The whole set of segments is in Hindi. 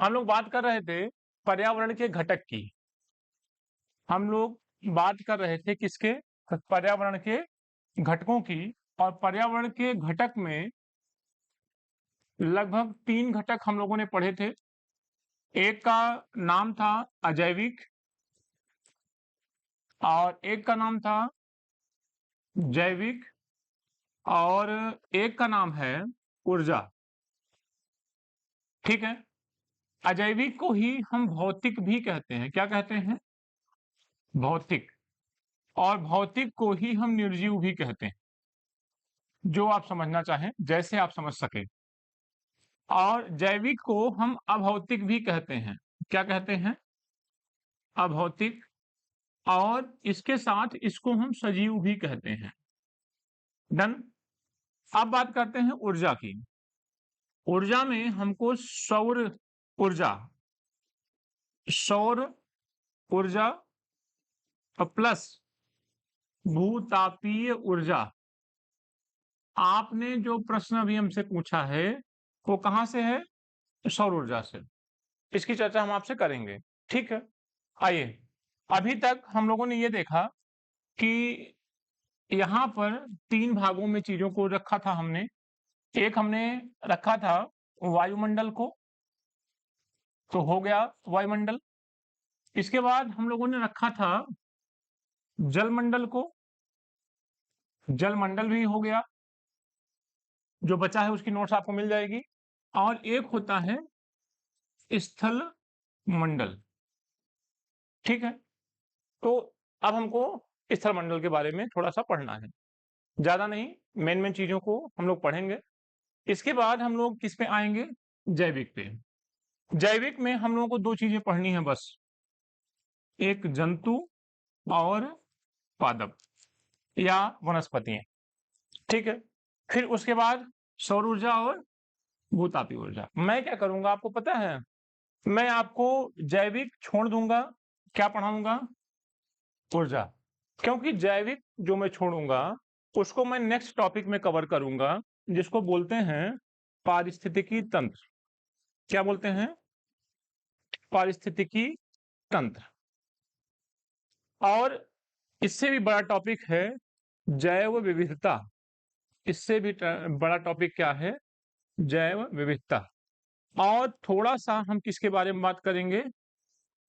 हम लोग बात कर रहे थे पर्यावरण के घटक की। हम लोग बात कर रहे थे किसके? पर्यावरण के घटकों की। और पर्यावरण के घटक में लगभग 3 घटक हम लोगों ने पढ़े थे। एक का नाम था अजैविक और एक का नाम था जैविक और एक का नाम है ऊर्जा। ठीक है? अजैविक को ही हम भौतिक भी कहते हैं। क्या कहते हैं? भौतिक। और भौतिक को ही हम निर्जीव भी कहते हैं। जो आप समझना चाहें, जैसे आप समझ सकें। और जैविक को हम अभौतिक भी कहते हैं। क्या कहते हैं? अभौतिक। और इसके साथ इसको हम सजीव भी कहते हैं। डन। अब बात करते हैं ऊर्जा की। ऊर्जा में हमको सौर ऊर्जा प्लस भूतापीय ऊर्जा। आपने जो प्रश्न अभी हमसे पूछा है वो कहां से है? सौर ऊर्जा से। इसकी चर्चा हम आपसे करेंगे। ठीक है? आइए, अभी तक हम लोगों ने ये देखा कि यहाँ पर 3 भागों में चीजों को रखा था हमने। एक हमने रखा था वायुमंडल को, तो हो गया वायुमंडल। इसके बाद हम लोगों ने रखा था जलमंडल को, जलमंडल भी हो गया। जो बचा है उसकी नोट्स आपको मिल जाएगी। और एक होता है स्थल मंडल। ठीक है? तो अब हमको स्थल मंडल के बारे में थोड़ा सा पढ़ना है। ज्यादा नहीं, मेन चीजों को हम लोग पढ़ेंगे। इसके बाद हम लोग किस पे आएंगे? जैविक पे। जैविक में हम लोगों को 2 चीजें पढ़नी है बस। एक जंतु और पादप या वनस्पतियां। ठीक है? फिर उसके बाद सौर ऊर्जा और भूतापीय ऊर्जा। मैं क्या करूंगा आपको पता है? मैं आपको जैविक छोड़ दूंगा। क्या पढ़ाऊंगा? ऊर्जा। क्योंकि जैविक जो मैं छोड़ूंगा उसको मैं नेक्स्ट टॉपिक में कवर करूंगा, जिसको बोलते हैं पारिस्थितिकी तंत्र। क्या बोलते हैं? पारिस्थितिकी तंत्र। और इससे भी बड़ा टॉपिक है जैव विविधता। इससे भी बड़ा टॉपिक क्या है? जैव विविधता। और थोड़ा सा हम किसके बारे में बात करेंगे?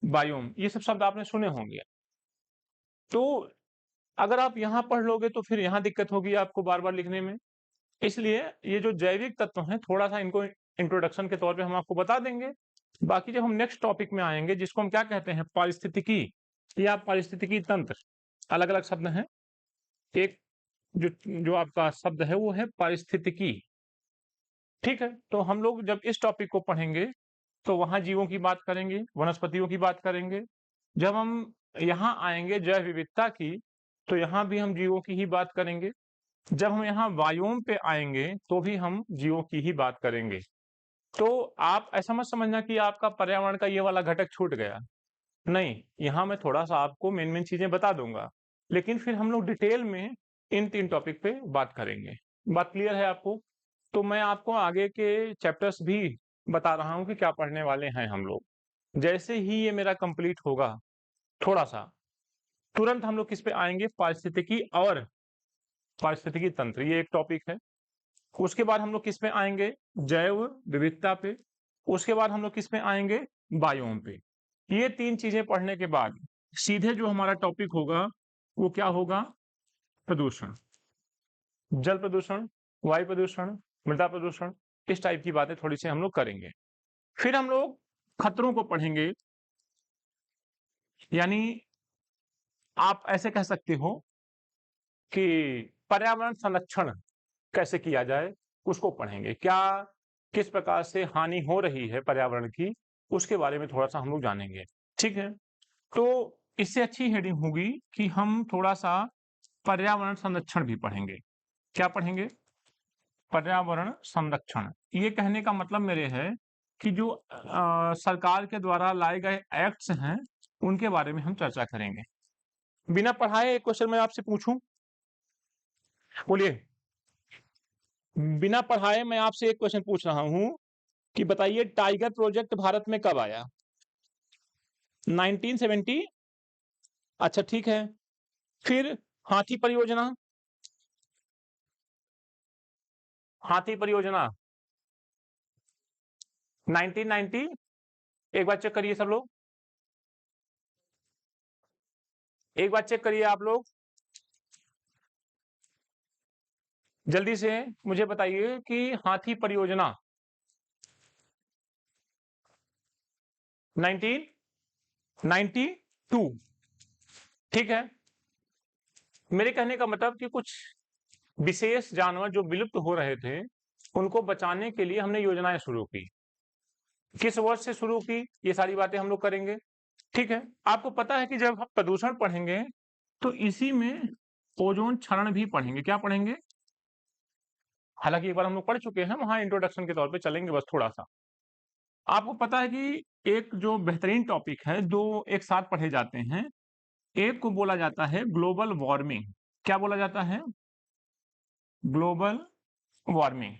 बायोम। ये सब शब्द आपने सुने होंगे। तो अगर आप यहां पढ़ लोगे तो फिर यहां दिक्कत होगी आपको बार बार लिखने में। इसलिए ये जो जैविक तत्व हैं थोड़ा सा इनको इंट्रोडक्शन के तौर पे हम आपको बता देंगे। बाकी जब हम नेक्स्ट टॉपिक में आएंगे, जिसको हम क्या कहते हैं? पारिस्थितिकी या पारिस्थितिकी तंत्र। अलग अलग शब्द हैं। एक जो जो आपका शब्द है वो है पारिस्थितिकी। ठीक है? तो हम लोग जब इस टॉपिक को पढ़ेंगे तो वहां जीवों की बात करेंगे, वनस्पतियों की बात करेंगे। जब हम यहाँ आएंगे जैव विविधता की, तो यहाँ भी हम जीवों की ही बात करेंगे। जब हम यहाँ वायुओं पे आएंगे तो भी हम जीवों की ही बात करेंगे। तो आप ऐसा मत समझना कि आपका पर्यावरण का ये वाला घटक छूट गया। नहीं, यहाँ मैं थोड़ा सा आपको मेन चीजें बता दूंगा, लेकिन फिर हम लोग डिटेल में इन 3 टॉपिक पे बात करेंगे। बात क्लियर है आपको? तो मैं आपको आगे के चैप्टर्स भी बता रहा हूँ कि क्या पढ़ने वाले हैं हम लोग। जैसे ही ये मेरा कंप्लीट होगा थोड़ा सा, तुरंत हम लोग किस पे आएंगे? पारिस्थितिकी और पारिस्थितिकी तंत्र, ये एक टॉपिक है। उसके बाद हम लोग किस पे आएंगे? जैव विविधता पे। उसके बाद हम लोग किस पे आएंगे? बायोम पे। ये 3 चीजें पढ़ने के बाद सीधे जो हमारा टॉपिक होगा वो क्या होगा? प्रदूषण। जल प्रदूषण, वायु प्रदूषण, मृदा प्रदूषण। इस टाइप की बातें थोड़ी सी हम लोग करेंगे। फिर हम लोग खतरों को पढ़ेंगे। यानी आप ऐसे कह सकते हो कि पर्यावरण संरक्षण कैसे किया जाए, उसको पढ़ेंगे। क्या किस प्रकार से हानि हो रही है पर्यावरण की, उसके बारे में थोड़ा सा हम लोग जानेंगे। ठीक है? तो इससे अच्छी हेडिंग होगी कि हम थोड़ा सा पर्यावरण संरक्षण भी पढ़ेंगे। क्या पढ़ेंगे? पर्यावरण संरक्षण। ये कहने का मतलब मेरे है कि जो सरकार के द्वारा लाए गए एक्ट्स हैं उनके बारे में हम चर्चा करेंगे। बिना पढ़ाए एक क्वेश्चन मैं आपसे पूछूं, बोलिए। बिना पढ़ाए मैं आपसे एक क्वेश्चन पूछ रहा हूं कि बताइए टाइगर प्रोजेक्ट भारत में कब आया? 1970। अच्छा ठीक है। फिर हाथी परियोजना, हाथी परियोजना 1990। एक बार चेक करिए सब लोग, एक बार चेक करिए आप लोग, जल्दी से मुझे बताइए कि हाथी परियोजना 1992। ठीक है। मेरे कहने का मतलब कि कुछ विशेष जानवर जो विलुप्त हो रहे थे उनको बचाने के लिए हमने योजनाएं शुरू की। किस वर्ष से शुरू की, ये सारी बातें हम लोग करेंगे। ठीक है। आपको पता है कि जब हम प्रदूषण पढ़ेंगे तो इसी में ओजोन क्षरण भी पढ़ेंगे। क्या पढ़ेंगे? हालांकि एक बार हम लोग पढ़ चुके हैं, वहां इंट्रोडक्शन के तौर पे चलेंगे बस थोड़ा सा। आपको पता है कि एक जो बेहतरीन टॉपिक है, दो एक साथ पढ़े जाते हैं। एक को बोला जाता है ग्लोबल वार्मिंग। क्या बोला जाता है? Global warming.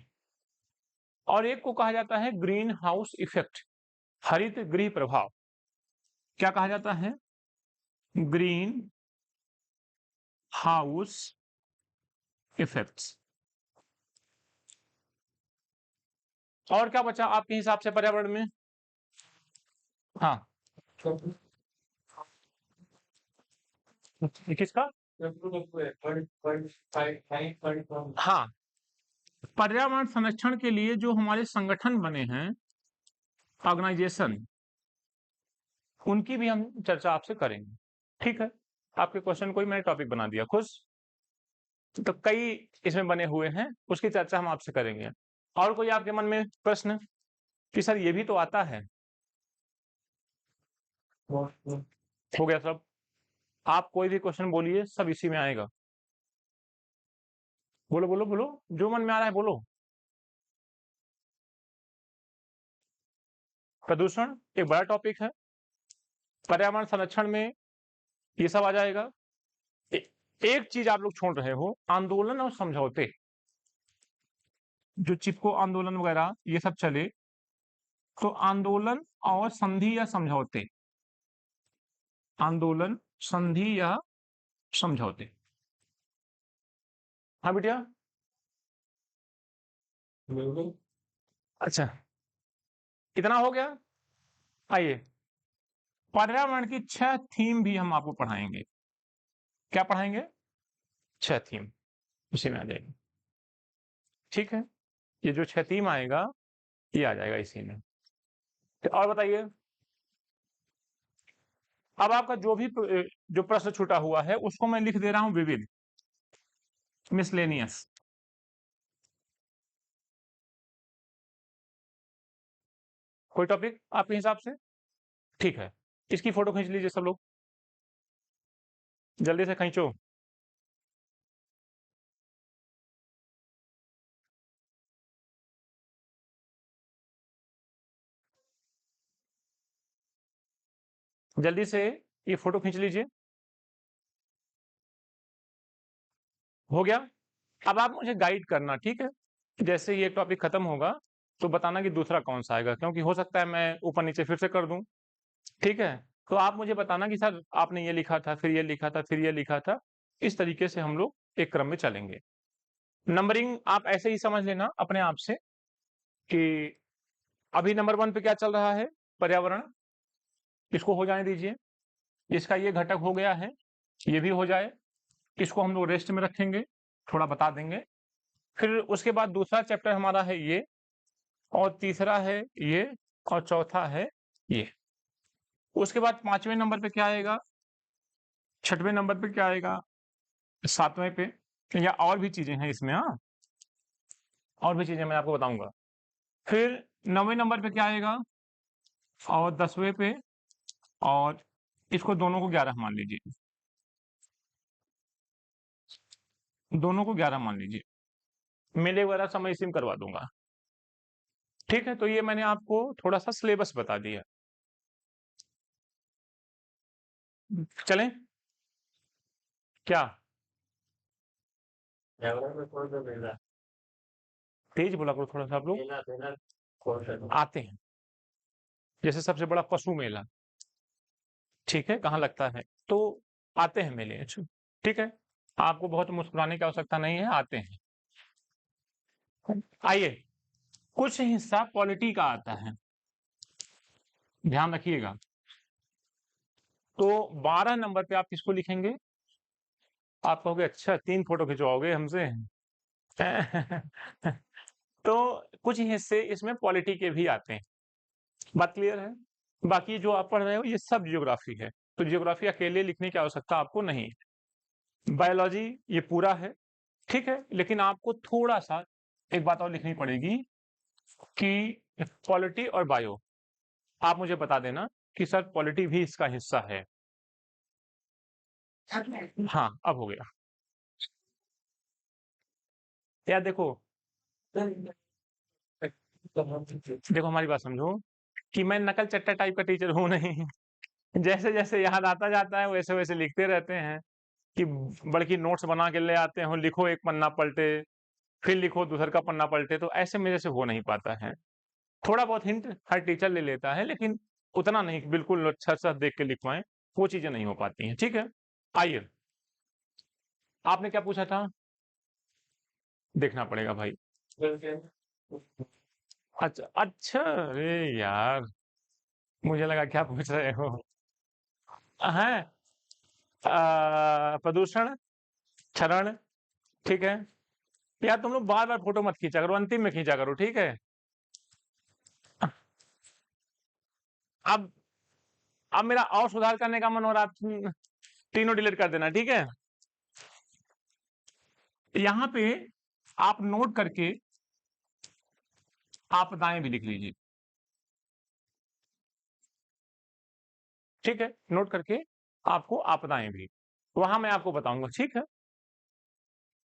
और एक को कहा जाता है ग्रीन हाउस इफेक्ट, हरित गृह प्रभाव। क्या कहा जाता है? Green house effects. और क्या बचा आपके हिसाब से पर्यावरण में? हाँ, किसका? हाँ, पर्यावरण संरक्षण के लिए जो हमारे संगठन बने हैं, ऑर्गेनाइजेशन, उनकी भी हम चर्चा आपसे करेंगे। ठीक है। आपके क्वेश्चन को ही मैंने टॉपिक बना दिया। खुश? तो कई इसमें बने हुए हैं, उसकी चर्चा हम आपसे करेंगे। और कोई आपके मन में प्रश्न कि सर ये भी तो आता है? हो गया सब। आप कोई भी क्वेश्चन बोलिए, सब इसी में आएगा। बोलो बोलो बोलो, जो मन में आ रहा है बोलो। प्रदूषण एक बड़ा टॉपिक है, पर्यावरण संरक्षण में ये सब आ जाएगा। एक चीज आप लोग छोड़ रहे हो, आंदोलन और समझौते। जो चिपको आंदोलन वगैरह ये सब चले, तो आंदोलन और संधि या समझौते, आंदोलन, संधि या समझौते। हाँ बिटिया। अच्छा, इतना हो गया। आइए, पर्यावरण की 6 थीम भी हम आपको पढ़ाएंगे। क्या पढ़ाएंगे? 6 थीम उसी में आ जाएगी। ठीक है। ये जो 6 थीम आएगा ये आ जाएगा इसी में। तो और बताइए, अब आपका जो भी जो प्रश्न छूटा हुआ है उसको मैं लिख दे रहा हूं विविध, मिसलेनियस। कोई टॉपिक आपके हिसाब से? ठीक है। इसकी फोटो खींच लीजिए सब लोग, जल्दी से खींचो। जल्दी से ये फोटो खींच लीजिए। हो गया। अब आप मुझे गाइड करना, ठीक है? जैसे ये टॉपिक खत्म होगा तो बताना कि दूसरा कौन सा आएगा, क्योंकि हो सकता है मैं ऊपर नीचे फिर से कर दूं। ठीक है। तो आप मुझे बताना कि सर आपने ये लिखा था, फिर ये लिखा था, फिर ये लिखा था। इस तरीके से हम लोग एक क्रम में चलेंगे। नंबरिंग आप ऐसे ही समझ लेना अपने आप से कि अभी नंबर 1 पे क्या चल रहा है? पर्यावरण। इसको हो जाने दीजिए। इसका ये घटक हो गया है, ये भी हो जाए। इसको हम लोग रेस्ट में रखेंगे, थोड़ा बता देंगे। फिर उसके बाद दूसरा चैप्टर हमारा है ये, और तीसरा है ये, और चौथा है ये। उसके बाद 5वें नंबर पे क्या आएगा? 6वें नंबर पे क्या आएगा? 7वें पे। या और भी चीजें हैं इसमें। हाँ, और भी चीजें मैं आपको बताऊंगा। फिर 9वें नंबर पे क्या आएगा? और 10वें पे। और इसको दोनों को 11 मान लीजिए, दोनों को 11 मान लीजिए। मेले वगैरह सब मैं इसी में करवा दूंगा। ठीक है। तो ये मैंने आपको थोड़ा सा सिलेबस बता दिया। चलें? क्या तेज बोला करो थोड़ा सा आप लोग। आते हैं। जैसे सबसे बड़ा पशु मेला, ठीक है, कहाँ लगता है? तो आते हैं मेले, ठीक है। आपको बहुत मुस्कुराने की आवश्यकता नहीं है, आते हैं। आइए, कुछ हिस्सा पॉलिटी का आता है, ध्यान रखिएगा। तो 12 नंबर पे आप किसको लिखेंगे? आप कहोगे अच्छा 3 फोटो खिंचवाओगे हमसे? तो कुछ हिस्से इसमें पॉलिटी के भी आते हैं, बात क्लियर है? बाकी जो आप पढ़ रहे हो ये सब जियोग्राफी है, तो जियोग्राफी अकेले लिखने की आवश्यकता आपको नहीं है। बायोलॉजी ये पूरा है, ठीक है, लेकिन आपको थोड़ा सा एक बात और लिखनी पड़ेगी कि पॉलिटी और बायो, आप मुझे बता देना कि सर पॉलिटी भी इसका हिस्सा है। हाँ, अब हो गया। यार देखो हमारी बात समझो कि मैं नकल चट्टा टाइप का टीचर हूँ नहीं। जैसे जैसे याद आता जाता है वैसे वैसे लिखते रहते हैं कि बल्कि नोट्स बना के ले आते हो, लिखो एक पन्ना पलटे, फिर लिखो दूसर का पन्ना पलटे, तो ऐसे मेरे से हो नहीं पाता है। थोड़ा बहुत हिंट हर टीचर ले लेता है, लेकिन उतना नहीं बिल्कुल अच्छा सा देख के लिखवाएं, वो चीजें नहीं हो पाती हैं, ठीक है। आइए, आपने क्या पूछा था? देखना पड़ेगा भाई। अच्छा अच्छा, अरे यार मुझे लगा क्या पूछ रहे हो। है प्रदूषण क्षरण, ठीक है। यार तुम लोग बार बार फोटो मत खींचा करो, अंतिम में खींचा करो, ठीक है। अब अब मेरा और सुधार करने का मन हो रहा, तीनों डिलीट कर देना, ठीक है। यहां पे आप नोट करके आपदाएं भी लिख लीजिए, ठीक है, नोट करके आपको आपदाएं भी, वहां मैं आपको बताऊंगा, ठीक है।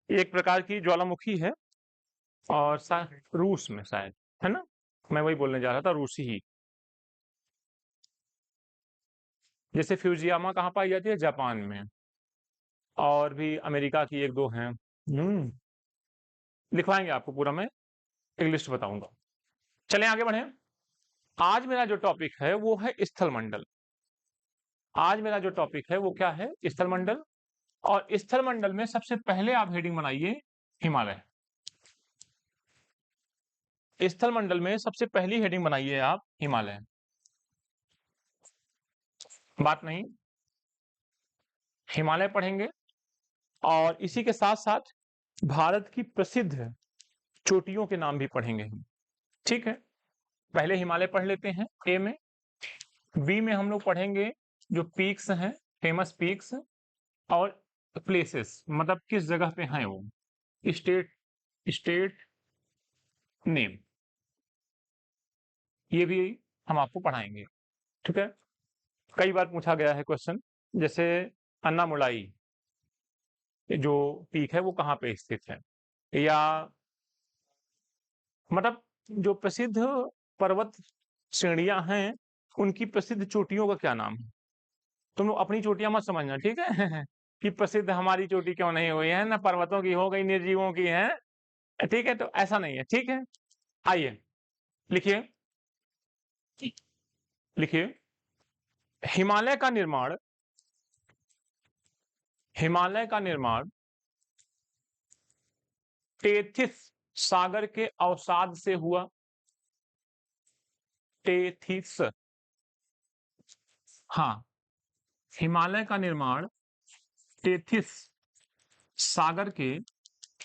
एक प्रकार की ज्वालामुखी है और रूस में शायद, है ना, मैं वही बोलने जा रहा था, रूसी ही। जैसे फ्यूजियामा कहाँ पाई जाती है? जापान में। और भी अमेरिका की एक दो हैं। लिखवाएंगे आपको पूरा, मैं एक लिस्ट बताऊंगा। चलें आगे बढ़े। आज मेरा जो टॉपिक है वो है स्थल मंडल। आज मेरा जो टॉपिक है वो क्या है? स्थल मंडल। और स्थल मंडल में सबसे पहले आप हेडिंग बनाइए हिमालय। स्थल मंडल में सबसे पहली हेडिंग बनाइए आप हिमालय। बात नहीं, हिमालय पढ़ेंगे और इसी के साथ साथ भारत की प्रसिद्ध चोटियों के नाम भी पढ़ेंगे, ठीक है। पहले हिमालय पढ़ लेते हैं ए में। बी में हम लोग पढ़ेंगे जो पीक्स हैं, फेमस पीक्स और प्लेसेस, मतलब किस जगह पे हैं वो, स्टेट स्टेट नेम, ये भी हम आपको पढ़ाएंगे, ठीक है। कई बार पूछा गया है क्वेश्चन, जैसे अन्नामुलाई जो पीक है वो कहाँ पे स्थित है, या मतलब जो प्रसिद्ध पर्वत श्रेणियां हैं उनकी प्रसिद्ध चोटियों का क्या नाम है। तुम लोग अपनी चोटियां मत समझना, ठीक है। कि प्रसिद्ध हमारी चोटी क्यों नहीं हुई है ना, पर्वतों की हो गई, निर्जीवों की है, ठीक है, तो ऐसा नहीं है, ठीक है। आइए लिखिए, लिखिए हिमालय का निर्माण, हिमालय का निर्माण टेथिस सागर के अवसाद से हुआ। टेथिस, हाँ, हिमालय का निर्माण टेथिस सागर के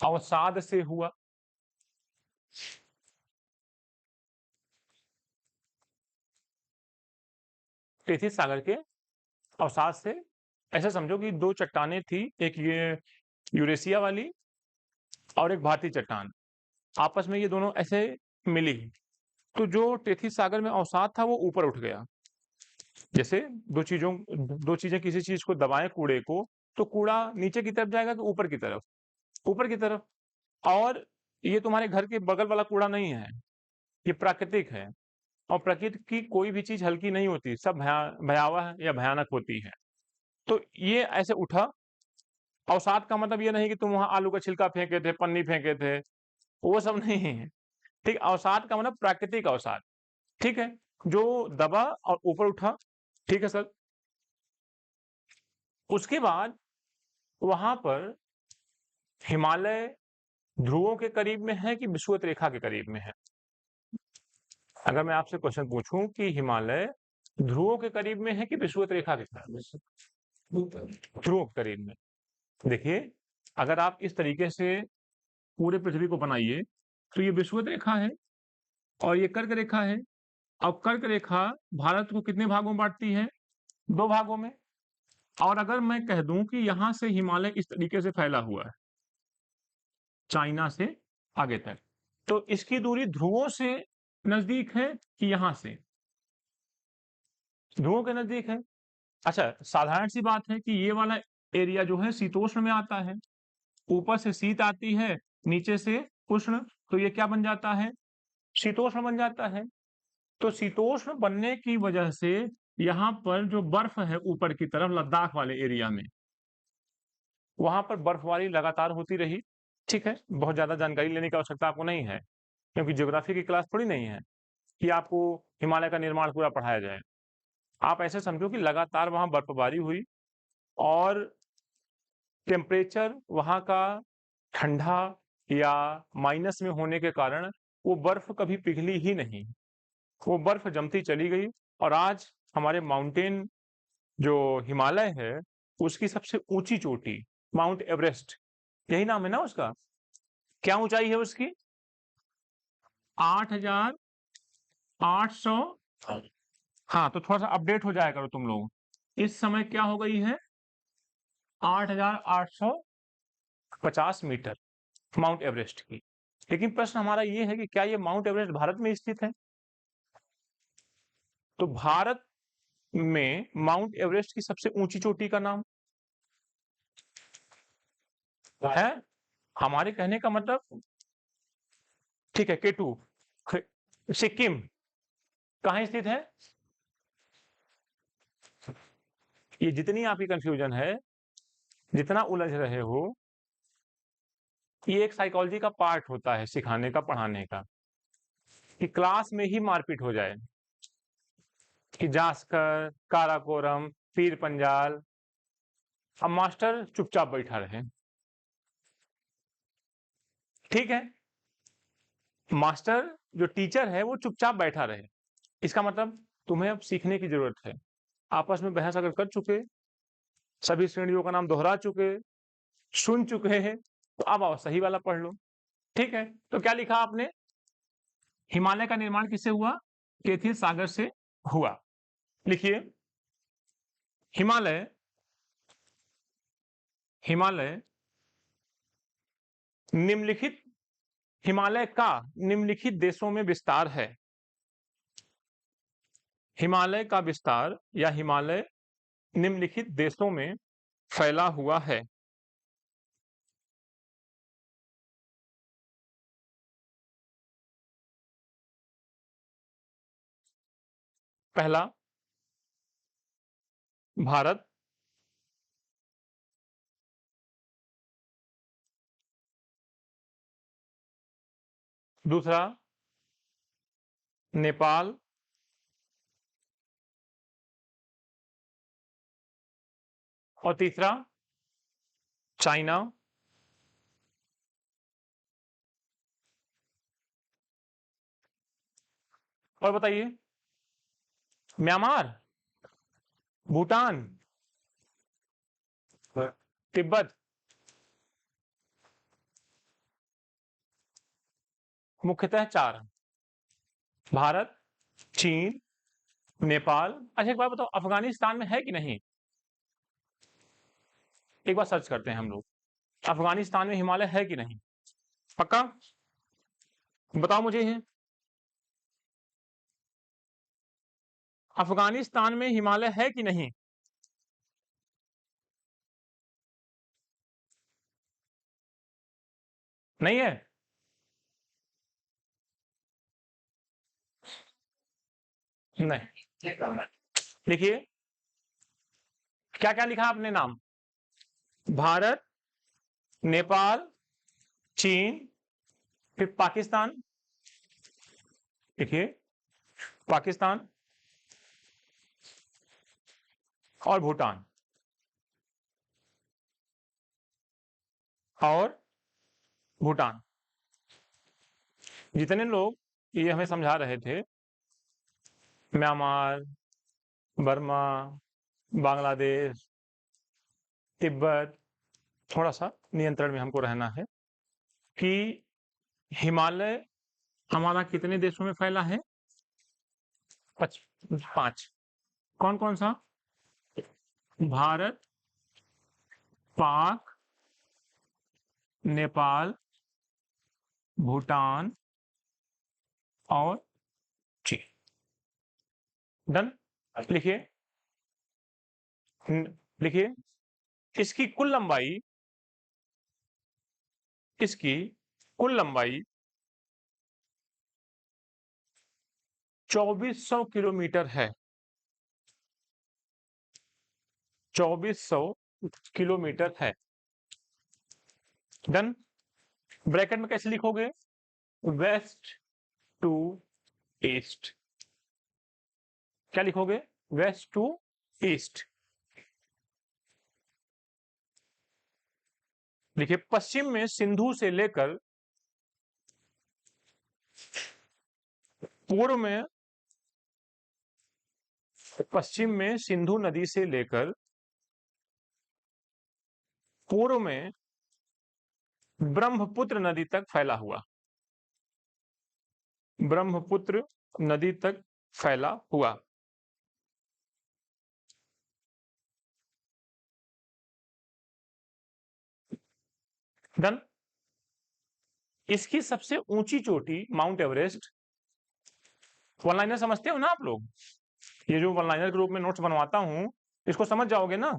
अवसाद से हुआ। टेथिस सागर के अवसाद से, ऐसा समझो कि दो चट्टानें थी, एक ये यूरेशिया वाली और एक भारतीय चट्टान, आपस में ये दोनों ऐसे मिली, तो जो टेथिस सागर में अवसाद था वो ऊपर उठ गया। जैसे दो चीजें किसी चीज को दबाएं कूड़े को, तो कूड़ा नीचे की तरफ जाएगा कि ऊपर की तरफ? ऊपर की तरफ। और ये तुम्हारे घर के बगल वाला कूड़ा नहीं है, ये प्राकृतिक है, और प्रकृति की कोई भी चीज हल्की नहीं होती, सब भयावह या भयानक होती है। तो ये ऐसे उठा। अवसाद का मतलब ये नहीं कि तुम वहां आलू का छिलका फेंके थे, पन्नी फेंके थे, वो सब नहीं है। ठीक, अवसाद का मतलब प्राकृतिक अवसाद, ठीक है, जो दबा और ऊपर उठा, ठीक है सर। उसके बाद वहां पर हिमालय ध्रुवों के करीब में है कि विषुवत रेखा के करीब में है? अगर मैं आपसे क्वेश्चन पूछूं कि हिमालय ध्रुवों के करीब में है कि विषुवत रेखा के करीब में? ध्रुवों के करीब में। देखिए, अगर आप इस तरीके से पूरे पृथ्वी को बनाइए तो ये विषुवत रेखा है और ये कर्क रेखा है। अब कर्क रेखा भारत को कितने भागों में बांटती है? 2 भागों में। और अगर मैं कह दूं कि यहां से हिमालय इस तरीके से फैला हुआ है, चाइना से आगे तक, तो इसकी दूरी ध्रुवों से नजदीक है कि यहां से? ध्रुवों के नजदीक है। अच्छा, साधारण सी बात है कि ये वाला एरिया जो है शीतोष्ण में आता है, ऊपर से शीत आती है, नीचे से उष्ण, तो ये क्या बन जाता है? शीतोष्ण बन जाता है। तो शीतोष्ण बनने की वजह से यहाँ पर जो बर्फ है ऊपर की तरफ लद्दाख वाले एरिया में, वहां पर बर्फबारी लगातार होती रही। ठीक है, बहुत ज्यादा जानकारी लेने की आवश्यकता आपको नहीं है, क्योंकि ज्योग्राफी की क्लास थोड़ी नहीं है कि आपको हिमालय का निर्माण पूरा पढ़ाया जाए। आप ऐसे समझो कि लगातार वहां बर्फबारी हुई और टेम्परेचर वहां का ठंडा या माइनस में होने के कारण वो बर्फ कभी पिघली ही नहीं, वो बर्फ जमती चली गई। और आज हमारे माउंटेन जो हिमालय है, उसकी सबसे ऊंची चोटी माउंट एवरेस्ट, यही नाम है ना उसका? क्या ऊंचाई है उसकी? 8,800। हाँ, तो थोड़ा सा अपडेट हो जाया करो तुम लोग। इस समय क्या हो गई है? 8,850 मीटर माउंट एवरेस्ट की। लेकिन प्रश्न हमारा ये है कि क्या ये माउंट एवरेस्ट भारत में स्थित है? तो भारत में माउंट एवरेस्ट की सबसे ऊंची चोटी का नाम है? हमारे कहने का मतलब, ठीक है, केटू, सिक्किम कहाँ स्थित है? ये जितनी आपकी कंफ्यूजन है, जितना उलझ रहे हो, ये एक साइकोलॉजी का पार्ट होता है सिखाने का, पढ़ाने का, कि क्लास में ही मारपीट हो जाए, कि जास्कर, काराकोरम, पीर पंजाल, अब मास्टर चुपचाप बैठा रहे। ठीक है, मास्टर जो टीचर है वो चुपचाप बैठा रहे। इसका मतलब तुम्हें अब सीखने की जरूरत है। आपस में बहस अगर कर चुके, सभी श्रेणियों का नाम दोहरा चुके, सुन चुके हैं, तो अब आओ सही वाला पढ़ लो। ठीक है, तो क्या लिखा आपने? हिमालय का निर्माण किससे हुआ? केथिल सागर से हुआ। लिखिए, हिमालय, हिमालय निम्नलिखित, हिमालय का निम्नलिखित देशों में विस्तार है। हिमालय का विस्तार या हिमालय निम्नलिखित देशों में फैला हुआ है। पहला, भारत। दूसरा, नेपाल। और तीसरा, चाइना। और बताइए, म्यांमार, भूटान, तिब्बत। मुख्यतः 4, भारत, चीन, नेपाल। अच्छा, एक बात बताओ, अफगानिस्तान में है कि नहीं? एक बार सर्च करते हैं हम लोग, अफगानिस्तान में हिमालय है कि नहीं? पक्का बताओ मुझे ये, अफगानिस्तान में हिमालय है कि नहीं? नहीं है? नहीं। देखिए, क्या क्या लिखा आपने नाम? भारत, नेपाल, चीन, फिर पाकिस्तान, देखिए, पाकिस्तान और भूटान और भूटान, जितने लोग ये हमें समझा रहे थे, म्यांमार, बर्मा, बांग्लादेश, तिब्बत, थोड़ा सा नियंत्रण में हमको रहना है कि हिमालय हमारा कितने देशों में फैला है? 5। कौन कौन सा? भारत, पाक, नेपाल, भूटान और चीन। डन। लिखिए, लिखिए, इसकी कुल लंबाई, इसकी कुल लंबाई 2400 किलोमीटर है। 2400 किलोमीटर है। डन। ब्रैकेट में कैसे लिखोगे? West to east. क्या लिखोगे? West to east. देखिए, पश्चिम में सिंधु से लेकर पूर्व में, पश्चिम में सिंधु नदी से लेकर पूर्व में ब्रह्मपुत्र नदी तक फैला हुआ। ब्रह्मपुत्र नदी तक फैला हुआ। डन। इसकी सबसे ऊंची चोटी माउंट एवरेस्ट। वन लाइनर समझते हो ना आप लोग? ये जो वन लाइनर के रूप में नोट्स बनवाता हूं, इसको समझ जाओगे ना?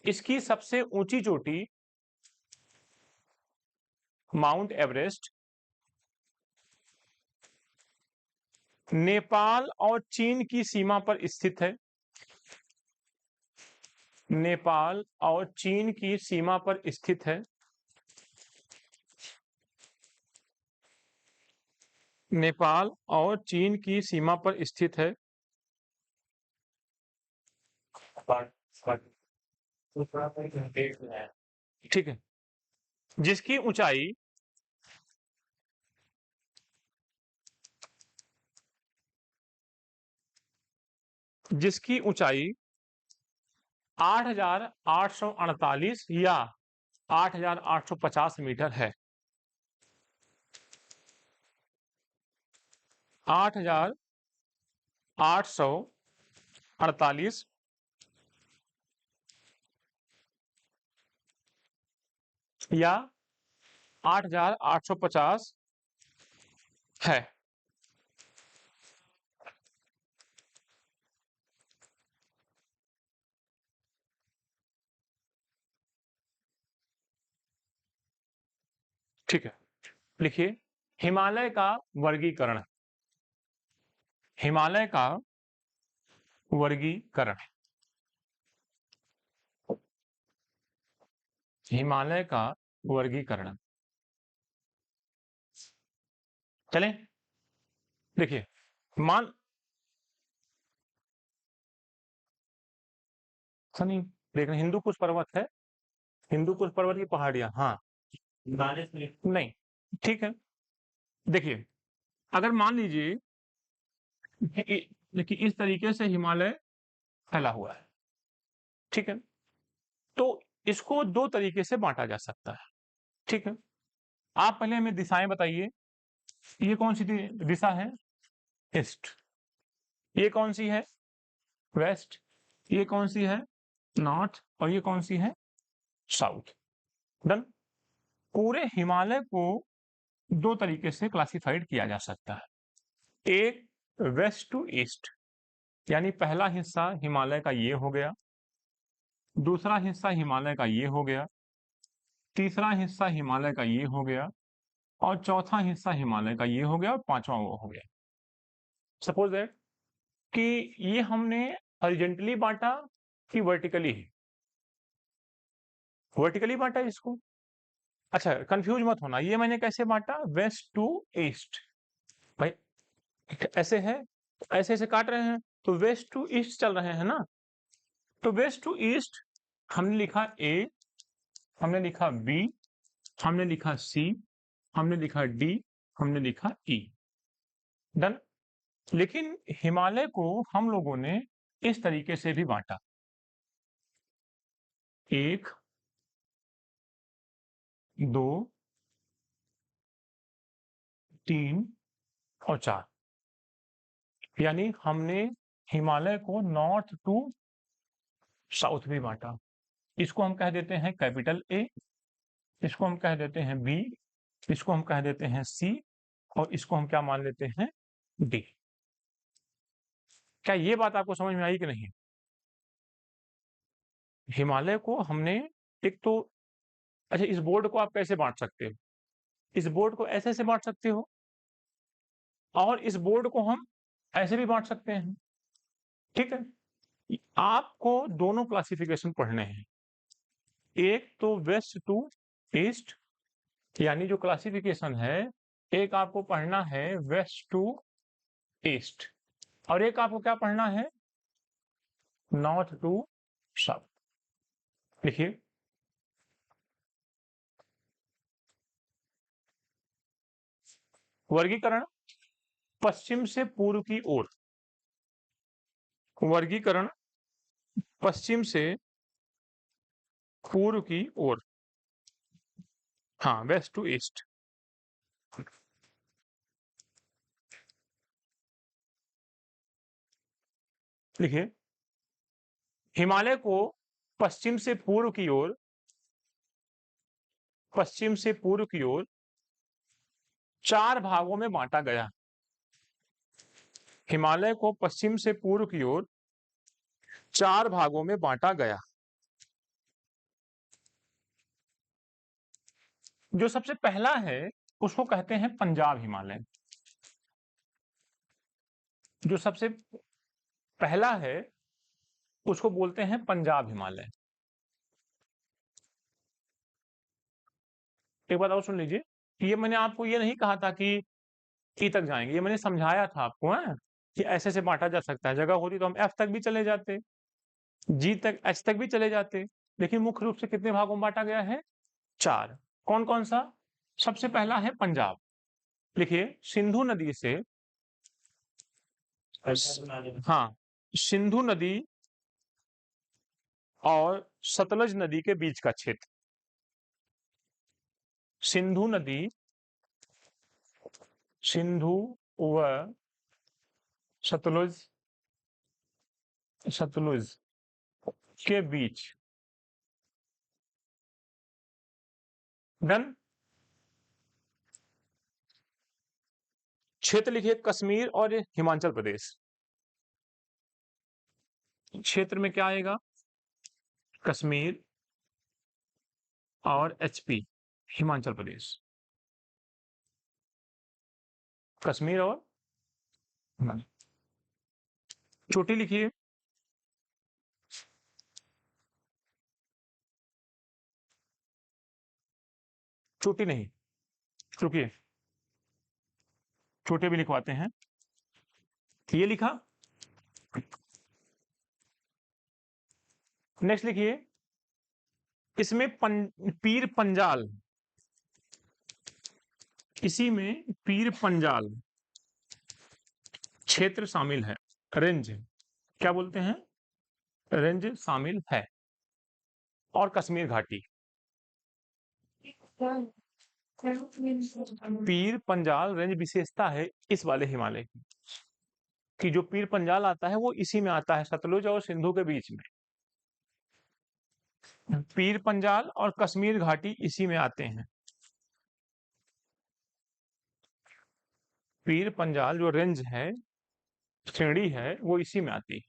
इसकी सबसे ऊंची चोटी माउंट एवरेस्ट नेपाल और चीन की सीमा पर स्थित है। नेपाल और चीन की सीमा पर स्थित है। नेपाल और चीन की सीमा पर स्थित है। ठीक है। जिसकी ऊंचाई जिसकी ऊंचाई 8,848 या 8,850 मीटर है। 8,848 या 8,850 है। ठीक है। लिखिए, हिमालय का वर्गीकरण। हिमालय का वर्गीकरण। हिमालय का वर्गीकरण। चलें, देखिए, मान सनी देख रहे, हिंदू कुश पर्वत है। हिंदू कुश पर्वत की पहाड़ियां, हाँ। नहीं, ठीक है। देखिए, अगर मान लीजिए देखिए, इस तरीके से हिमालय फैला हुआ है, ठीक है, तो इसको दो तरीके से बांटा जा सकता है। ठीक है। आप पहले हमें दिशाएं बताइए। ये कौन सी दिशा है? ईस्ट। ये कौन सी है? वेस्ट। ये कौन सी है? नॉर्थ। और ये कौन सी है? साउथ। डन। पूरे हिमालय को दो तरीके से क्लासिफाइड किया जा सकता है। एक, वेस्ट टू ईस्ट, यानी पहला हिस्सा हिमालय का ये हो गया, दूसरा हिस्सा हिमालय का ये हो गया, तीसरा हिस्सा हिमालय का ये हो गया, और चौथा हिस्सा हिमालय का ये हो गया, और पांचवा वो हो गया। सपोज दैट कि ये हमने हॉरिजॉन्टली बांटा कि वर्टिकली? वर्टिकली बांटा इसको। अच्छा कंफ्यूज मत होना, ये मैंने कैसे बांटा, वेस्ट टू ईस्ट। भाई ऐसे है, ऐसे ऐसे काट रहे हैं तो वेस्ट टू ईस्ट चल रहे हैं ना, तो वेस्ट टू ईस्ट हमने लिखा ए, हमने लिखा बी, हमने लिखा सी, हमने लिखा डी, हमने लिखा ई। डन। लेकिन हिमालय को हम लोगों ने इस तरीके से भी बांटा, 1 2 3 और 4, यानी हमने हिमालय को नॉर्थ टू साउथ भी बांटा। इसको हम कह देते हैं कैपिटल ए, इसको हम कह देते हैं बी, इसको हम कह देते हैं सी, और इसको हम क्या मान लेते हैं, डी। क्या ये बात आपको समझ में आई कि नहीं? हिमालय को हमने एक तो, अच्छा इस बोर्ड को आप कैसे बांट सकते हो, इस बोर्ड को ऐसे ऐसे बांट सकते हो, और इस बोर्ड को हम ऐसे भी बांट सकते हैं। ठीक है, आपको दोनों क्लासिफिकेशन पढ़ने हैं, एक तो वेस्ट टू ईस्ट, यानी जो क्लासिफिकेशन है, एक आपको पढ़ना है वेस्ट टू ईस्ट, और एक आपको क्या पढ़ना है, नॉर्थ टू साउथ। लिखिए, वर्गीकरण पश्चिम से पूर्व की ओर, वर्गीकरण पश्चिम से पूर्व की ओर, हाँ वेस्ट टू ईस्ट। लिखिए, हिमालय को पश्चिम से पूर्व की ओर, पश्चिम से पूर्व की ओर 4 भागों में बांटा गया। हिमालय को पश्चिम से पूर्व की ओर 4 भागों में बांटा गया। जो सबसे पहला है उसको कहते हैं पंजाब हिमालय। जो सबसे पहला है उसको बोलते हैं पंजाब हिमालय। एक बात और सुन लीजिए, ये मैंने आपको ये नहीं कहा था कि ई तक जाएंगे, ये मैंने समझाया था आपको है कि ऐसे से बांटा जा सकता है, जगह होती तो हम एफ तक भी चले जाते, जी तक, एच तक भी चले जाते, लेकिन मुख्य रूप से कितने भागों में बांटा गया है, 4। कौन कौन सा? सबसे पहला है पंजाब। लिखिए, सिंधु नदी से, हाँ, सिंधु नदी और सतलज नदी के बीच का क्षेत्र, सिंधु नदी, सिंधु व सतलुज, सतलुज के बीच। डन। क्षेत्र लिखिए, कश्मीर और हिमाचल प्रदेश। क्षेत्र में क्या आएगा, कश्मीर और एचपी, हिमाचल प्रदेश, कश्मीर और चोटी लिखिए, चोटी नहीं, रुकिए, छोटे भी लिखवाते हैं। ये लिखा। नेक्स्ट लिखिए, इसमें पीर पंजाल, इसी में पीर पंजाल क्षेत्र शामिल है, रेंज, क्या बोलते हैं, रेंज शामिल है, और कश्मीर घाटी। पीर पंजाल रेंज विशेषता है इस वाले हिमालय की, कि जो पीर पंजाल आता है वो इसी में आता है, सतलुज और सिंधु के बीच में। पीर पंजाल और कश्मीर घाटी इसी में आते हैं। पीर पंजाल जो रेंज है, श्रेणी है, वो इसी में आती है।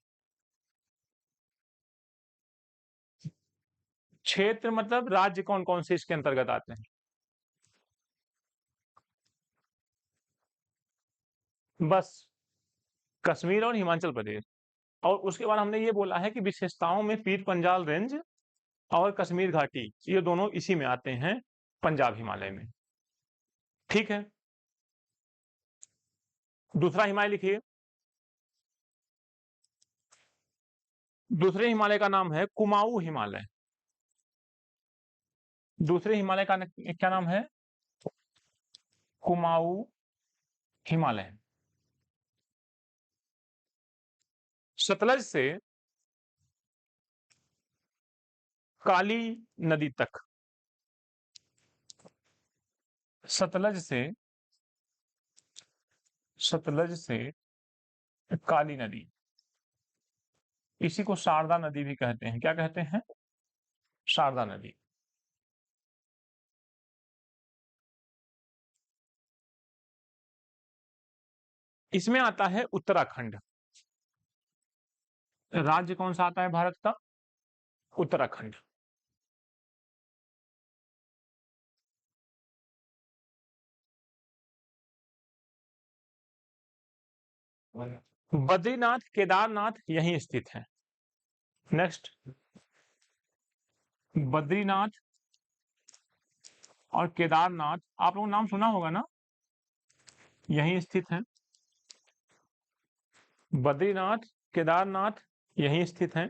क्षेत्र मतलब राज्य कौन कौन से इसके अंतर्गत आते हैं, बस कश्मीर और हिमाचल प्रदेश। और उसके बाद हमने ये बोला है कि विशेषताओं में पीर पंजाल रेंज और कश्मीर घाटी, ये दोनों इसी में आते हैं, पंजाब हिमालय में। ठीक है, दूसरा हिमालय लिखिए। दूसरे हिमालय का नाम है कुमाऊं हिमालय। दूसरे हिमालय का क्या नाम है? कुमाऊं हिमालय। सतलज से काली नदी तक, सतलज से काली नदी, इसी को शारदा नदी भी कहते हैं। क्या कहते हैं? शारदा नदी। इसमें आता है उत्तराखंड। राज्य कौन सा आता है भारत का? उत्तराखंड। बद्रीनाथ, केदारनाथ यहीं स्थित है। नेक्स्ट, बद्रीनाथ और केदारनाथ आप लोगों ने नाम सुना होगा ना, यहीं स्थित है। बद्रीनाथ, केदारनाथ यहीं स्थित है।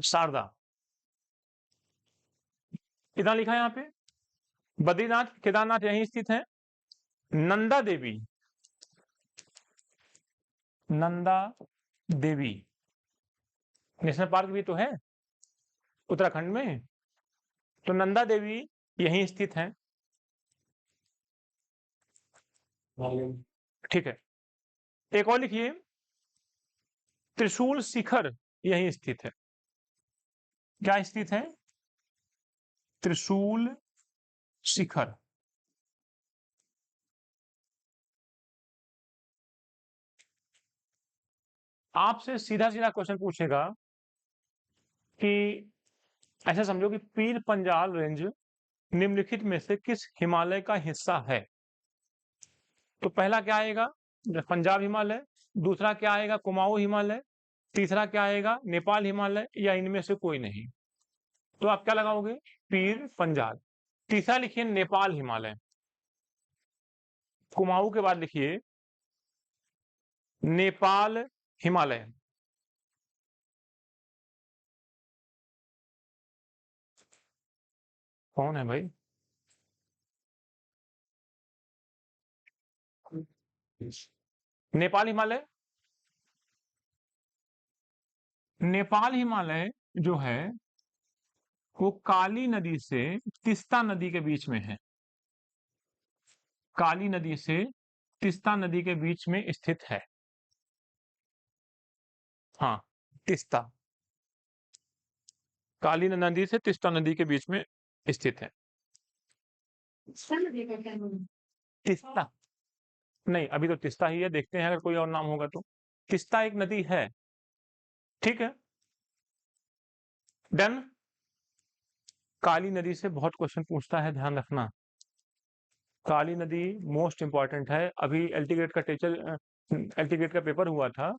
शारदा इतना लिखा है यहाँ पे। बद्रीनाथ, केदारनाथ यहीं स्थित है। नंदा देवी, नंदा देवी नेशनल पार्क भी तो है उत्तराखंड में, तो नंदा देवी यहीं स्थित है। ठीक है, एक और लिखिए, त्रिशूल शिखर यहीं स्थित है। क्या स्थित है? त्रिशूल शिखर। आपसे सीधा सीधा क्वेश्चन पूछेगा कि ऐसा समझो कि पीर पंजाल रेंज निम्नलिखित में से किस हिमालय का हिस्सा है? तो पहला क्या आएगा? पंजाब हिमालय। दूसरा क्या आएगा? कुमाऊं हिमालय। तीसरा क्या आएगा? नेपाल हिमालय, या इनमें से कोई नहीं। तो आप क्या लगाओगे? पीर पंजाल। तीसरा लिखिए नेपाल हिमालय। कुमाऊं के बाद लिखिए नेपाल हिमालय। कौन है भाई? नेपाल हिमालय। नेपाल हिमालय जो है वो काली नदी से तिस्ता नदी के बीच में है। काली नदी से तिस्ता नदी के बीच में स्थित है। हाँ, तिस्ता, काली नदी से तिस्ता नदी के बीच में स्थित है। तिस्ता नहीं, अभी तो तिस्ता ही है, देखते हैं अगर कोई और नाम होगा तो। तिस्ता एक नदी है। ठीक है, डन। काली नदी से बहुत क्वेश्चन पूछता है, ध्यान रखना। काली नदी मोस्ट इंपॉर्टेंट है। अभी एल्टीग्रेड का एल्टीग्रेड का पेपर हुआ था,